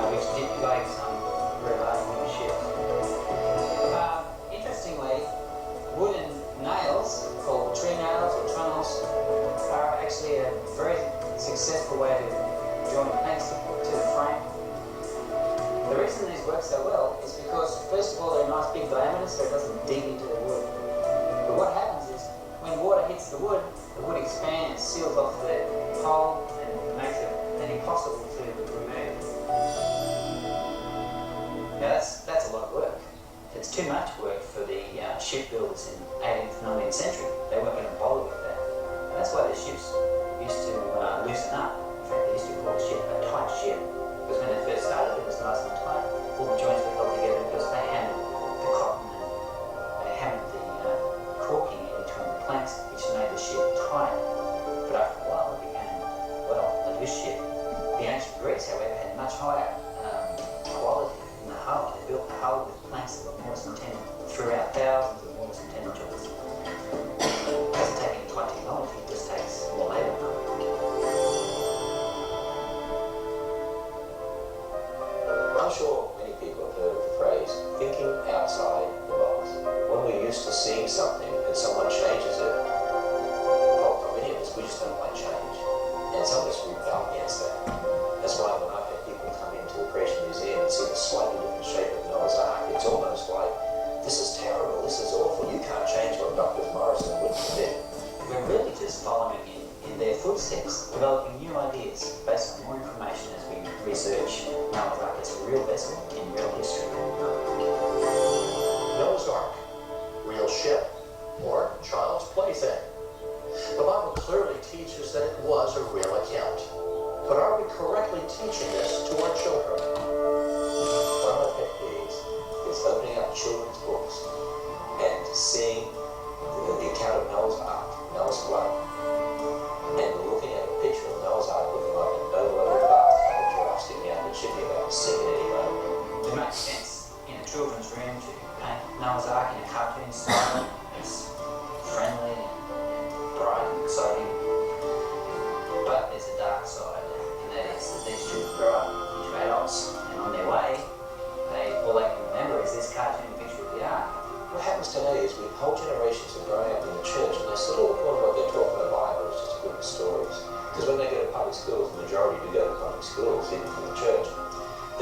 which did plague some very large wooden ships. Interestingly, wooden nails, called tree nails or trunnels, are actually a very successful way to join planks to the frame. The reason these work so well is because, first of all, they're nice big diameters, so it doesn't dig into the wood. But what happens is, when water hits the wood expands, seals off the hole, and makes it then impossible to remove. Now that's a lot of work. It's too much work for the shipbuilders in 18th, 19th century. They weren't going to bother with that. That's why the ships used to loosen up. In fact, they used to call a ship a tight ship. Because when they first started, it was nice and tight. All the joints were held together because they hammered the cotton and they hammered the caulking in between the planks, which made the ship tight. But after a while, it became, well, a loose ship. The ancient Greeks, however, had much higher quality in the hull. They built the hull with planks that were mortise and tenon throughout thousands of mortise and tenon joints. developing new ideas based on more information as we research Noah's Ark as a real vessel in real history. Noah's Ark, real ship, or child's plaything. The Bible clearly teaches that it was a real account. But are we correctly teaching this to our children? One of my pet peeves is opening up children's books and seeing the account of Noah's Ark, Noah's flood, and looking at a picture of Noah's Ark looking like an overloaded bathtub with giraffe sticking out, it should be about sick at any moment. It makes sense in a children's room to paint Noah's Ark in a cartoon style. It's friendly and bright and exciting. But there's a dark side, and that is that these children grow up into adults, and on their way, all they can remember is this cartoon picture of the Ark. What happens today is whole generations are growing up in the church and they still look on what they're taught from the Bible is just a book of stories. Because when they go to public schools, the majority do go to public schools, even from the church,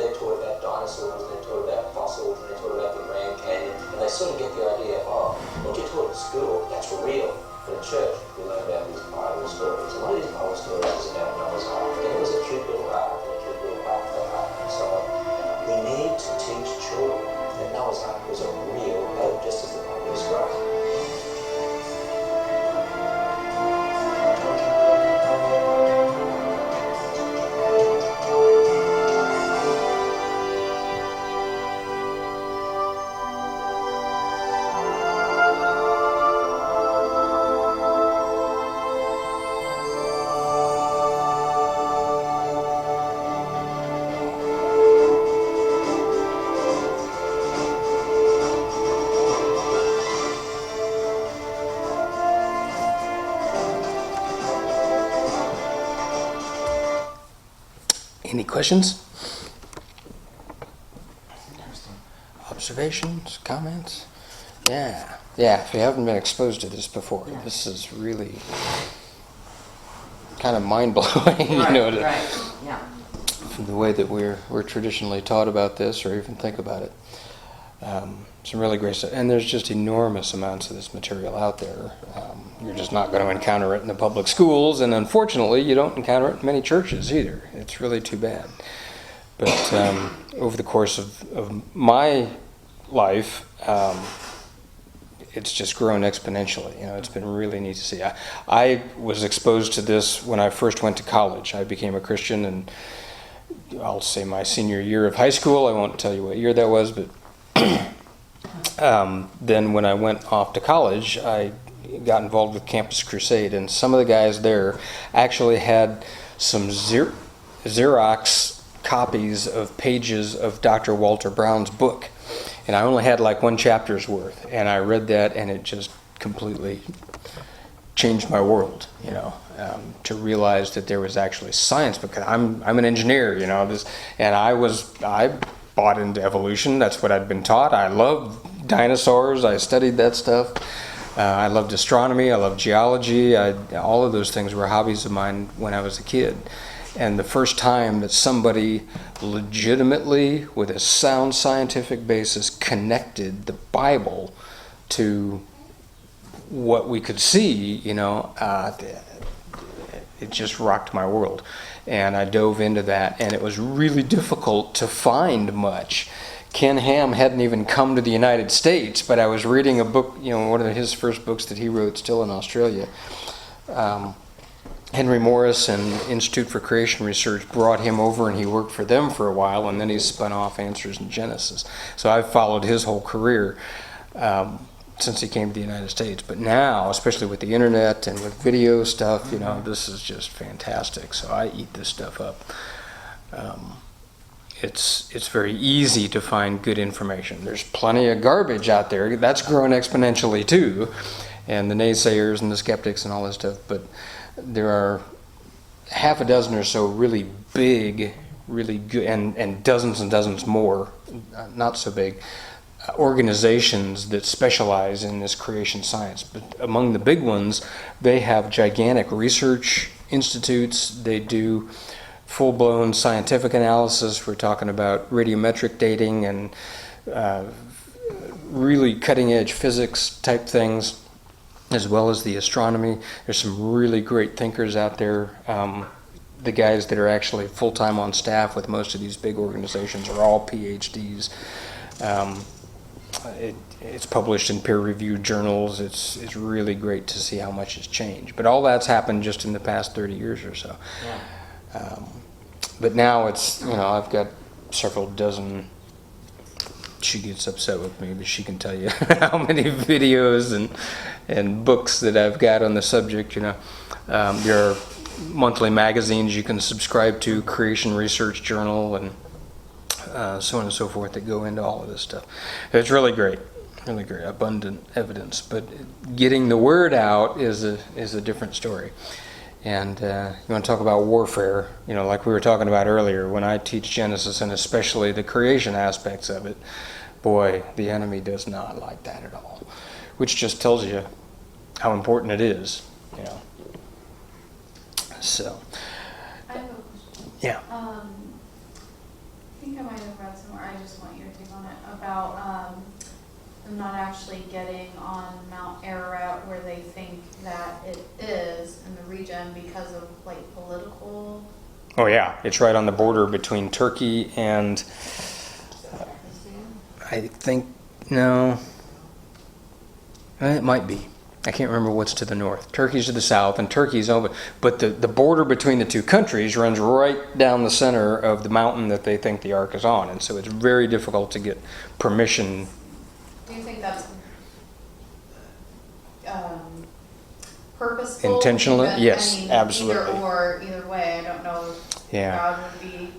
they're taught about dinosaurs, they're taught about fossils, and they're taught about the Grand Canyon, and they sort of get the idea, oh, what you're taught at school, that's real. But in church, we learn about these Bible stories. And one of these Bible stories is about Noah's Ark. And it was a cute little ark, and a cute little ark, and so on. We need to teach children that Noah's Ark was a real boat, just as the Bible describes. Any questions? Observations, comments? Yeah, if you haven't been exposed to this before, this is really kind of mind-blowing, from the way that we're traditionally taught about this or even think about it. Some really great stuff. And there's just enormous amounts of this material out there. You're just not going to encounter it in the public schools, and unfortunately, you don't encounter it in many churches either. It's really too bad. But over the course of my life, it's just grown exponentially. It's been really neat to see. I was exposed to this when I first went to college. I became a Christian, and I'll say my senior year of high school. I won't tell you what year that was, but then when I went off to college, I got involved with Campus Crusade, and some of the guys there actually had some Xerox copies of pages of Dr. Walter Brown's book. And I only had like one chapter's worth, and I read that, and it just completely changed my world, to realize that there was actually science, because I'm an engineer, and I bought into evolution. That's what I'd been taught. I loved dinosaurs. I studied that stuff. I loved astronomy. I loved geology. All of those things were hobbies of mine when I was a kid. And the first time that somebody legitimately, with a sound scientific basis, connected the Bible to what we could see, it just rocked my world. And I dove into that, and it was really difficult to find much. Ken Ham hadn't even come to the United States, but I was reading a book, one of his first books that he wrote still in Australia. Henry Morris and Institute for Creation Research brought him over, and he worked for them for a while, and then he spun off Answers in Genesis. So I've followed his whole career since he came to the United States. But now, especially with the internet and with video stuff, this is just fantastic. So I eat this stuff up. It's very easy to find good information. There's plenty of garbage out there. That's grown exponentially too, and the naysayers and the skeptics and all this stuff. But there are half a dozen or so really big, really good, and dozens more, not so big, organizations that specialize in this creation science. But among the big ones, they have gigantic research institutes. They do full-blown scientific analysis. We're talking about radiometric dating and really cutting-edge physics type things. as well as the astronomy. There's some really great thinkers out there. The guys that are actually full-time on staff with most of these big organizations are all PhDs. It's published in peer-reviewed journals. It's really great to see how much has changed. But all that's happened just in the past 30 years or so. Yeah. But now it's, I've got several dozen. She gets upset with me, but she can tell you how many videos and books that I've got on the subject. There are monthly magazines you can subscribe to, Creation Research Journal, and so on and so forth, that go into all of this stuff. It's really great, abundant evidence. But getting the word out is a different story. And you want to talk about warfare, like we were talking about earlier, when I teach Genesis, and especially the creation aspects of it, boy, the enemy does not like that at all, which just tells you how important it is, So, I have a question. yeah. I think I might have read somewhere, I just want your take on it, about them not actually getting on Mount Ararat where they think that it is in the region because of political. Oh yeah, it's right on the border between Turkey and I think, no, it might be. I can't remember what's to the north. Turkey's to the south, and Turkey's over. But the border between the two countries runs right down the center of the mountain that they think the ark is on, and so it's very difficult to get permission. Do you think that's purposeful? Intentionally? Even- Yes, absolutely. Either way, I don't know if Yeah. God would be.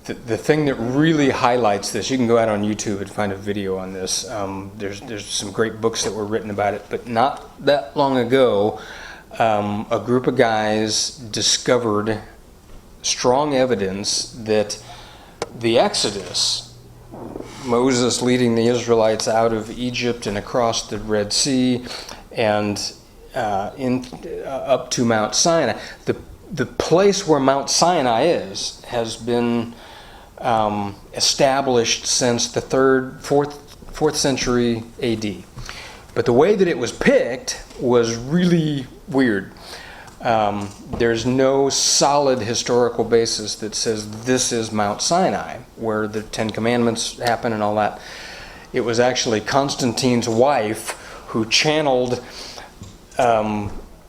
The thing that really highlights this, you can go out on YouTube and find a video on this. There's some great books that were written about it, but not that long ago, a group of guys discovered strong evidence that the Exodus, Moses leading the Israelites out of Egypt and across the Red Sea and up to Mount Sinai, the place where Mount Sinai has been established since the 4th century AD. But the way that it was picked was really weird. There's no solid historical basis that says this is Mount Sinai, where the Ten Commandments happen and all that. It was actually Constantine's wife who channeled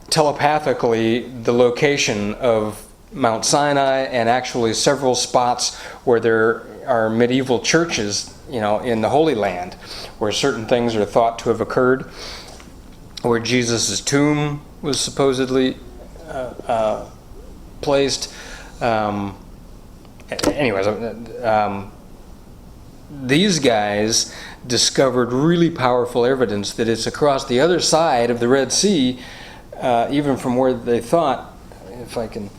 telepathically the location of Mount Sinai and actually several spots where there are medieval churches, in the Holy Land, where certain things are thought to have occurred, where Jesus' tomb was supposedly placed. These guys discovered really powerful evidence that it's across the other side of the Red Sea, even from where they thought, if I can,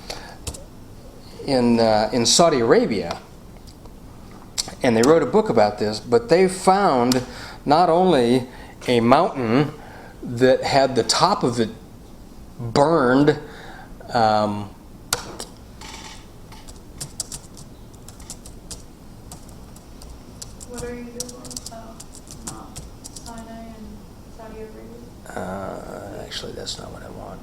in Saudi Arabia. And they wrote a book about this, but they found not only a mountain that had the top of it burned, What are you doing about Mount Sinai and Saudi Arabia? actually, that's not what I want.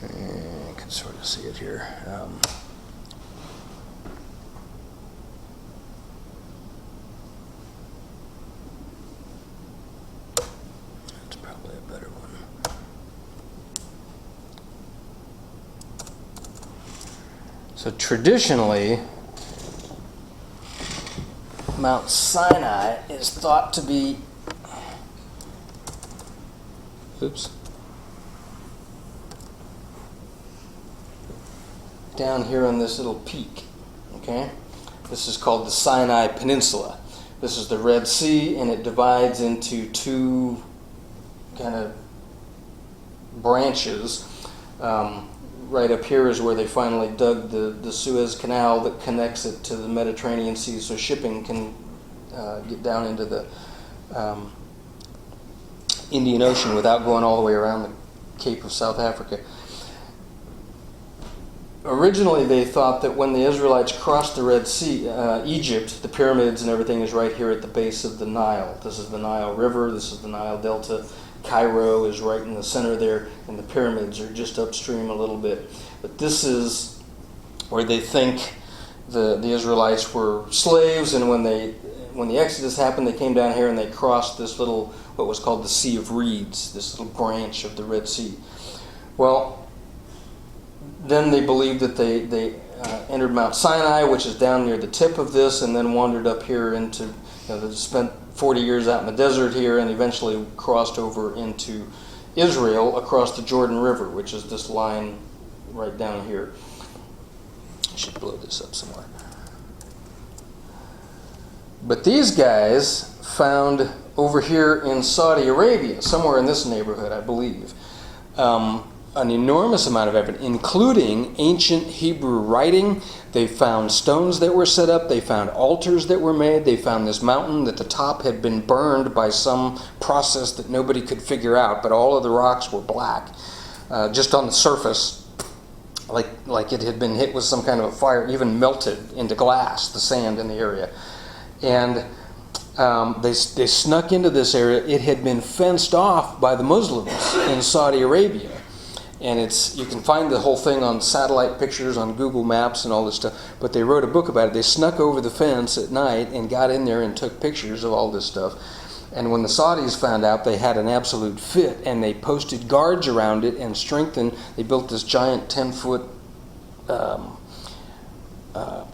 You can sort of see it here. That's probably a better one. So traditionally, Mount Sinai is thought to be, down here on this little peak, okay? This is called the Sinai Peninsula. This is the Red Sea, and it divides into two kind of branches. Right up here is where they finally dug the Suez Canal that connects it to the Mediterranean Sea, so shipping can get down into the Indian Ocean without going all the way around the Cape of South Africa. originally they thought that when the Israelites crossed the Red Sea, Egypt, the pyramids and everything is right here at the base of the Nile. This is the Nile River, this is the Nile Delta. Cairo is right in the center there, and the pyramids are just upstream a little bit. But this is where they think the Israelites were slaves, and when the Exodus happened, they came down here and they crossed this little, what was called the Sea of Reeds, this little branch of the Red Sea. Well, then they believed that they entered Mount Sinai, which is down near the tip of this, and then wandered up here into, they spent 40 years out in the desert here, and eventually crossed over into Israel across the Jordan River, which is this line right down here. I should blow this up somewhere. But these guys found over here in Saudi Arabia, somewhere in this neighborhood, I believe, an enormous amount of evidence, including ancient Hebrew writing. They found stones that were set up. They found altars that were made. They found this mountain that the top had been burned by some process that nobody could figure out, but all of the rocks were black, just on the surface, like it had been hit with some kind of a fire, even melted into glass, the sand in the area. And they snuck into this area. It had been fenced off by the Muslims in Saudi Arabia. And you can find the whole thing on satellite pictures on Google Maps and all this stuff. But they wrote a book about it. They snuck over the fence at night and got in there and took pictures of all this stuff. And when the Saudis found out, they had an absolute fit, and they posted guards around it and strengthened. They built this giant 10-foot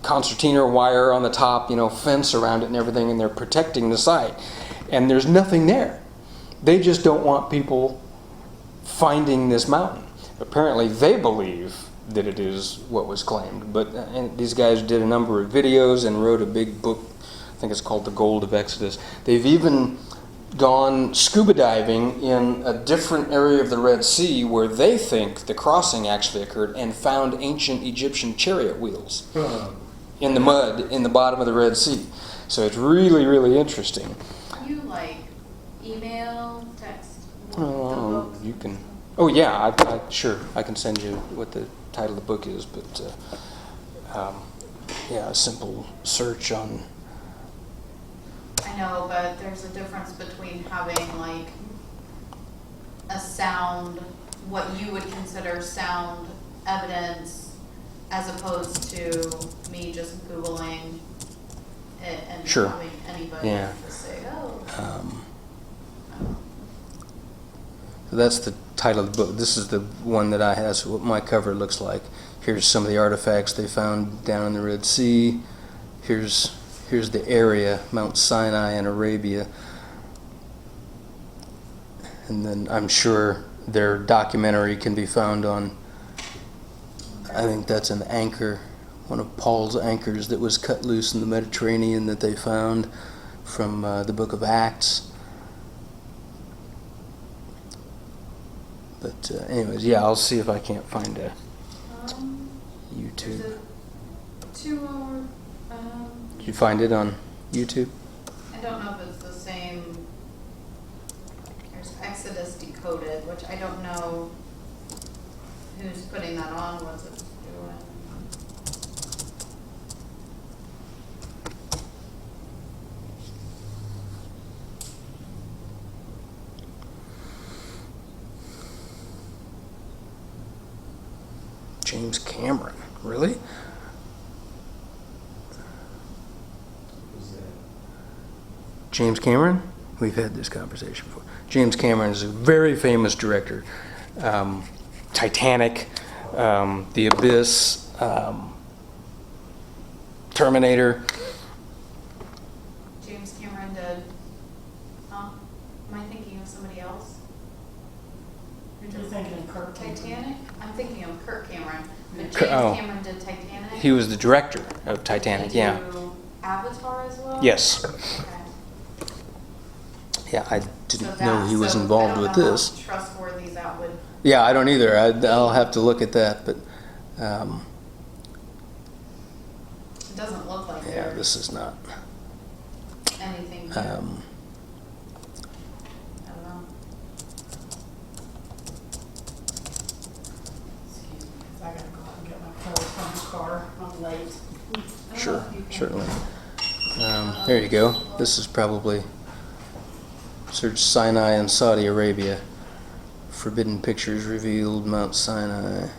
concertina wire on the top, fence around it and everything, and they're protecting the site. And there's nothing there. They just don't want people finding this mountain. Apparently they believe that it is what was claimed. But and these guys did a number of videos and wrote a big book. I think it's called The Gold of Exodus. They've even gone scuba diving in a different area of the Red Sea where they think the crossing actually occurred, and found ancient Egyptian chariot wheels in the mud in the bottom of the Red Sea. So it's really, really interesting. You email, text? You can. Oh yeah, sure. I can send you what the title of the book is, but a simple search on. I know, but there's a difference between having a sound, what you would consider sound evidence, as opposed to me just Googling it and Sure. having anybody just say, So that's the title of the book. This is the one that I have. So what my cover looks like. Here's some of the artifacts they found down in the Red Sea. Here's the area, Mount Sinai in Arabia. And then I'm sure their documentary can be found on, I think that's an anchor, one of Paul's anchors that was cut loose in the Mediterranean that they found from the book of Acts. But anyways, I'll see if I can't find a YouTube. there's a 2-hour, Did you find it on YouTube? I don't know if it's the same. There's Exodus Decoded, which I don't know who's putting that on, what's it doing. James Cameron, really? James Cameron? We've had this conversation before. James Cameron is a very famous director. Titanic, The Abyss, Terminator. James Cameron did, am I thinking of somebody else? You're thinking of Kirk. Titanic? I'm thinking of Kirk Cameron, but James Oh. Cameron did Titanic? He was the director of Titanic, Did yeah. he do Avatar as well? Yes. Okay. Yeah, I So didn't know he was so involved I don't with know how this. trustworthy that would. Yeah, I don't either. I'll have to look at that, but It doesn't look like there's this is not. anything. I don't know. Excuse me, 'cause I gotta go out and get my phone. star on the lake. Sure, certainly. There you go. This is probably search Sinai and Saudi Arabia. Forbidden pictures revealed Mount Sinai.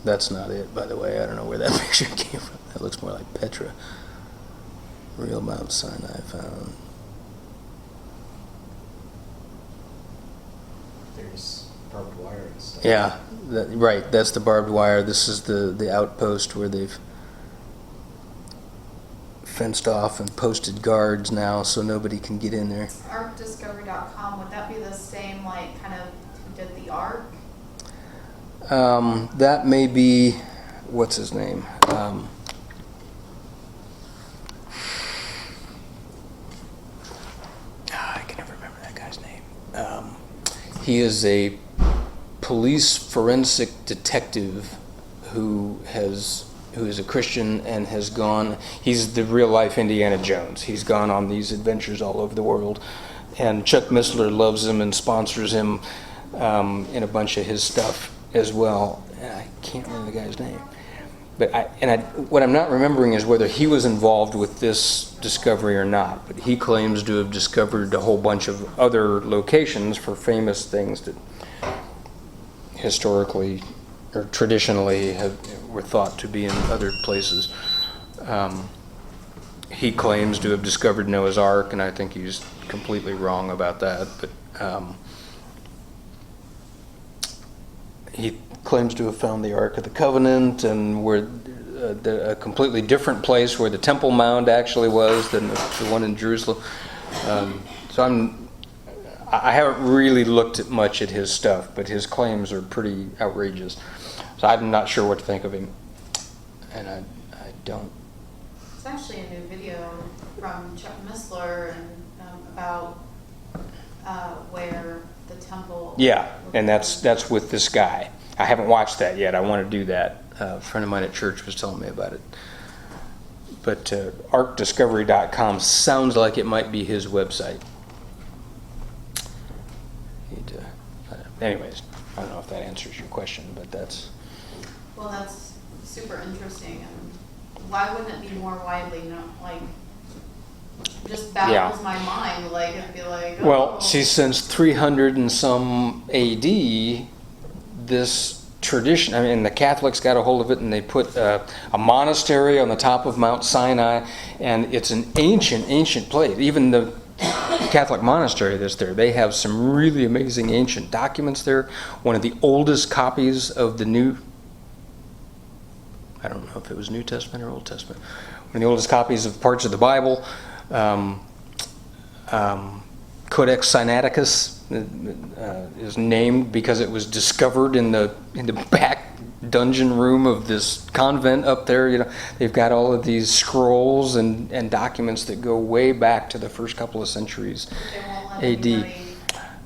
That's not it, by the way. I don't know where that picture came from. That looks more like Petra. Real Mount Sinai found. There's barbed wire and stuff. Yeah, right. That's the barbed wire. This is the outpost where they've fenced off and posted guards now, so nobody can get in there. ArkDiscovery.com, would that be the same, like, kind of who did the Ark? That may be, what's his name? I can never remember that guy's name. He is a police forensic detective who is a Christian and has gone, he's the real life Indiana Jones. He's gone on these adventures all over the world. And Chuck Missler loves him and sponsors him in a bunch of his stuff as well. And I can't remember the guy's name. But what I'm not remembering is whether he was involved with this discovery or not. But he claims to have discovered a whole bunch of other locations for famous things that historically or traditionally were thought to be in other places. He claims to have discovered Noah's Ark, and I think he's completely wrong about that. But he claims to have found the Ark of the Covenant, and where a completely different place where the Temple Mound actually was than the one in Jerusalem. So I haven't really looked at much at his stuff, but his claims are pretty outrageous. So I'm not sure what to think of him, and I don't. It's actually a new video from Chuck Missler and about where the temple. Yeah, and that's with this guy. I haven't watched that yet. I want to do that. A friend of mine at church was telling me about it. But ArkDiscovery.com sounds like it might be his website. Anyways, I don't know if that answers your question, but that's... Well, that's super interesting. And why wouldn't it be more widely known? Like, just baffles my mind. Like, it'd be like, oh. Well, see, since 300 and some AD, this tradition, I mean, the Catholics got a hold of it, and they put a monastery on the top of Mount Sinai, and it's an ancient place. Even the Catholic monastery that's there, they have some really amazing ancient documents there. One of the oldest copies of the I don't know if it was New Testament or Old Testament, one of the oldest copies of parts of the Bible, Codex Sinaiticus is named because it was discovered in the back dungeon room of this convent up there. You know, they've got all of these scrolls and documents that go way back to the first couple of centuries AD.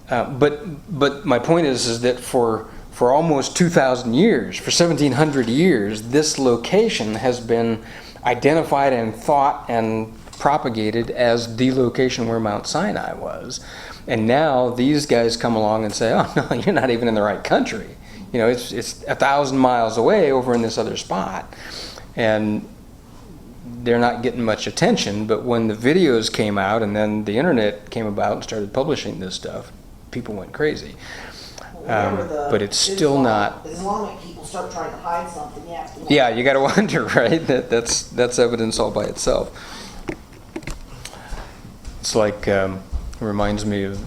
But my point is that for almost 2,000 years, for 1,700 years, this location has been identified and thought and propagated as the location where Mount Sinai was. And now these guys come along and say, oh, no, you're not even in the right country. You know, it's 1,000 miles away over in this other spot. And they're not getting much attention. But when the videos came out and then the internet came about and started publishing this stuff, people went crazy. But it's still not. Islamic people start trying to hide something, you have to know. Yeah, you got to wonder, right? That's evidence all by itself. It's like reminds me of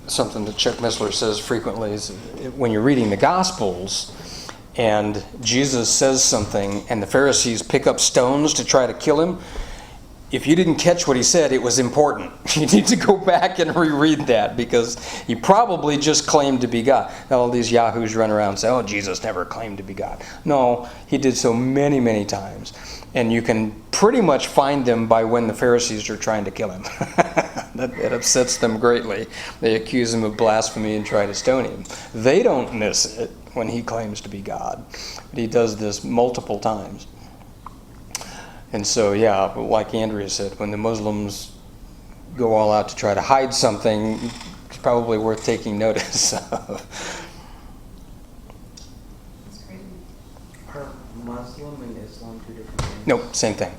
something that Chuck Missler says frequently. Is when you're reading the Gospels and Jesus says something, and the Pharisees pick up stones to try to kill him. If you didn't catch what he said, it was important. You need to go back and reread that, because he probably just claimed to be God. Now, all these yahoos run around and say, oh, Jesus never claimed to be God. No, he did so many, many times. And you can pretty much find them by when the Pharisees are trying to kill him. That upsets them greatly. They accuse him of blasphemy and try to stone him. They don't miss it when he claims to be God. But he does this multiple times. And so, yeah, like Andrea said, when the Muslims go all out to try to hide something, it's probably worth taking notice of. That's crazy. Are Muslim and Islam two different things? No, same thing.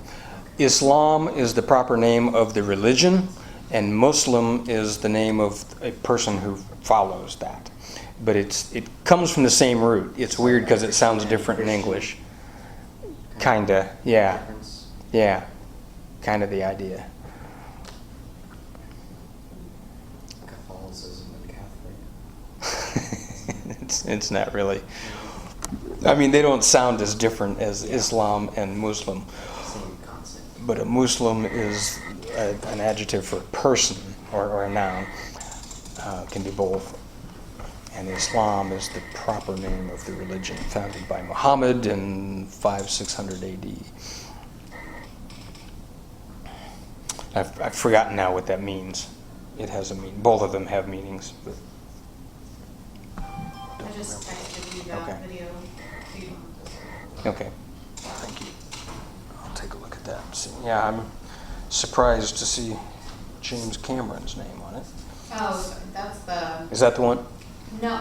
Islam is the proper name of the religion, and Muslim is the name of a person who follows that. But it comes from the same root. It's weird because it sounds different in English. Kinda, yeah. Difference? Yeah, kind of the idea. Catholicism and Catholic. It's not really. I mean, they don't sound as different as Islam and Muslim. Same concept. But a Muslim is an adjective for a person or a noun. Can be both. And Islam is the proper name of the religion founded by Muhammad in 500-600 AD. I've forgotten now what that means. It has a meaning. Both of them have meanings. But I just texted you that Okay. video. So you Okay, thank you. I'll take a look at that. See, yeah, I'm surprised to see James Cameron's name on it. Oh, that's the, Is that the one? no,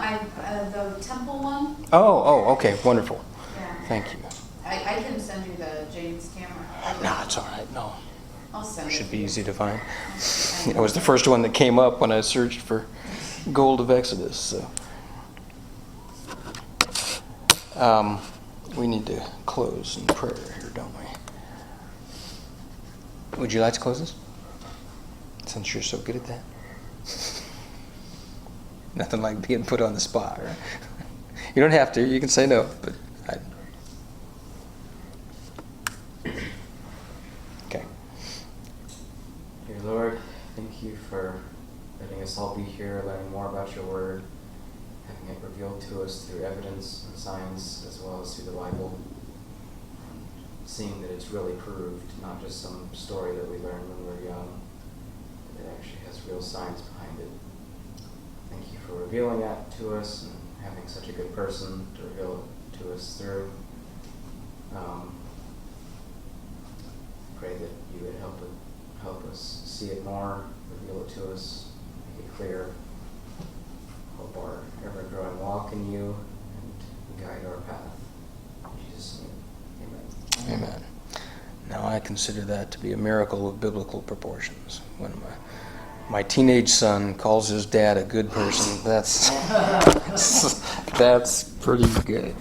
the temple one? Oh, okay, wonderful. Yeah. Thank you. I can send you the James Cameron. No, it's all right. No, I'll send it it. should to be you. easy to find. It was the first one that came up when I searched for Gold of Exodus. So, we need to close in prayer here, don't we? Would you like to close this? Since you're so good at that. Nothing like being put on the spot, right? You don't have to. You can say no, but okay. Dear Lord, thank you for letting us all be here, learning more about your word, having it revealed to us through evidence and science as well as through the Bible, and seeing that it's really proved, not just some story that we learned when we were young, but it actually has real science behind it. Thank you for revealing that to us and having such a good person to reveal it to us through. Pray that you would help us see it more, reveal it to us, make it clear, help our ever-growing walk in you, and guide our path. In Jesus' name, amen. Amen. Now I consider that to be a miracle of biblical proportions. When my teenage son calls his dad a good person, that's pretty good.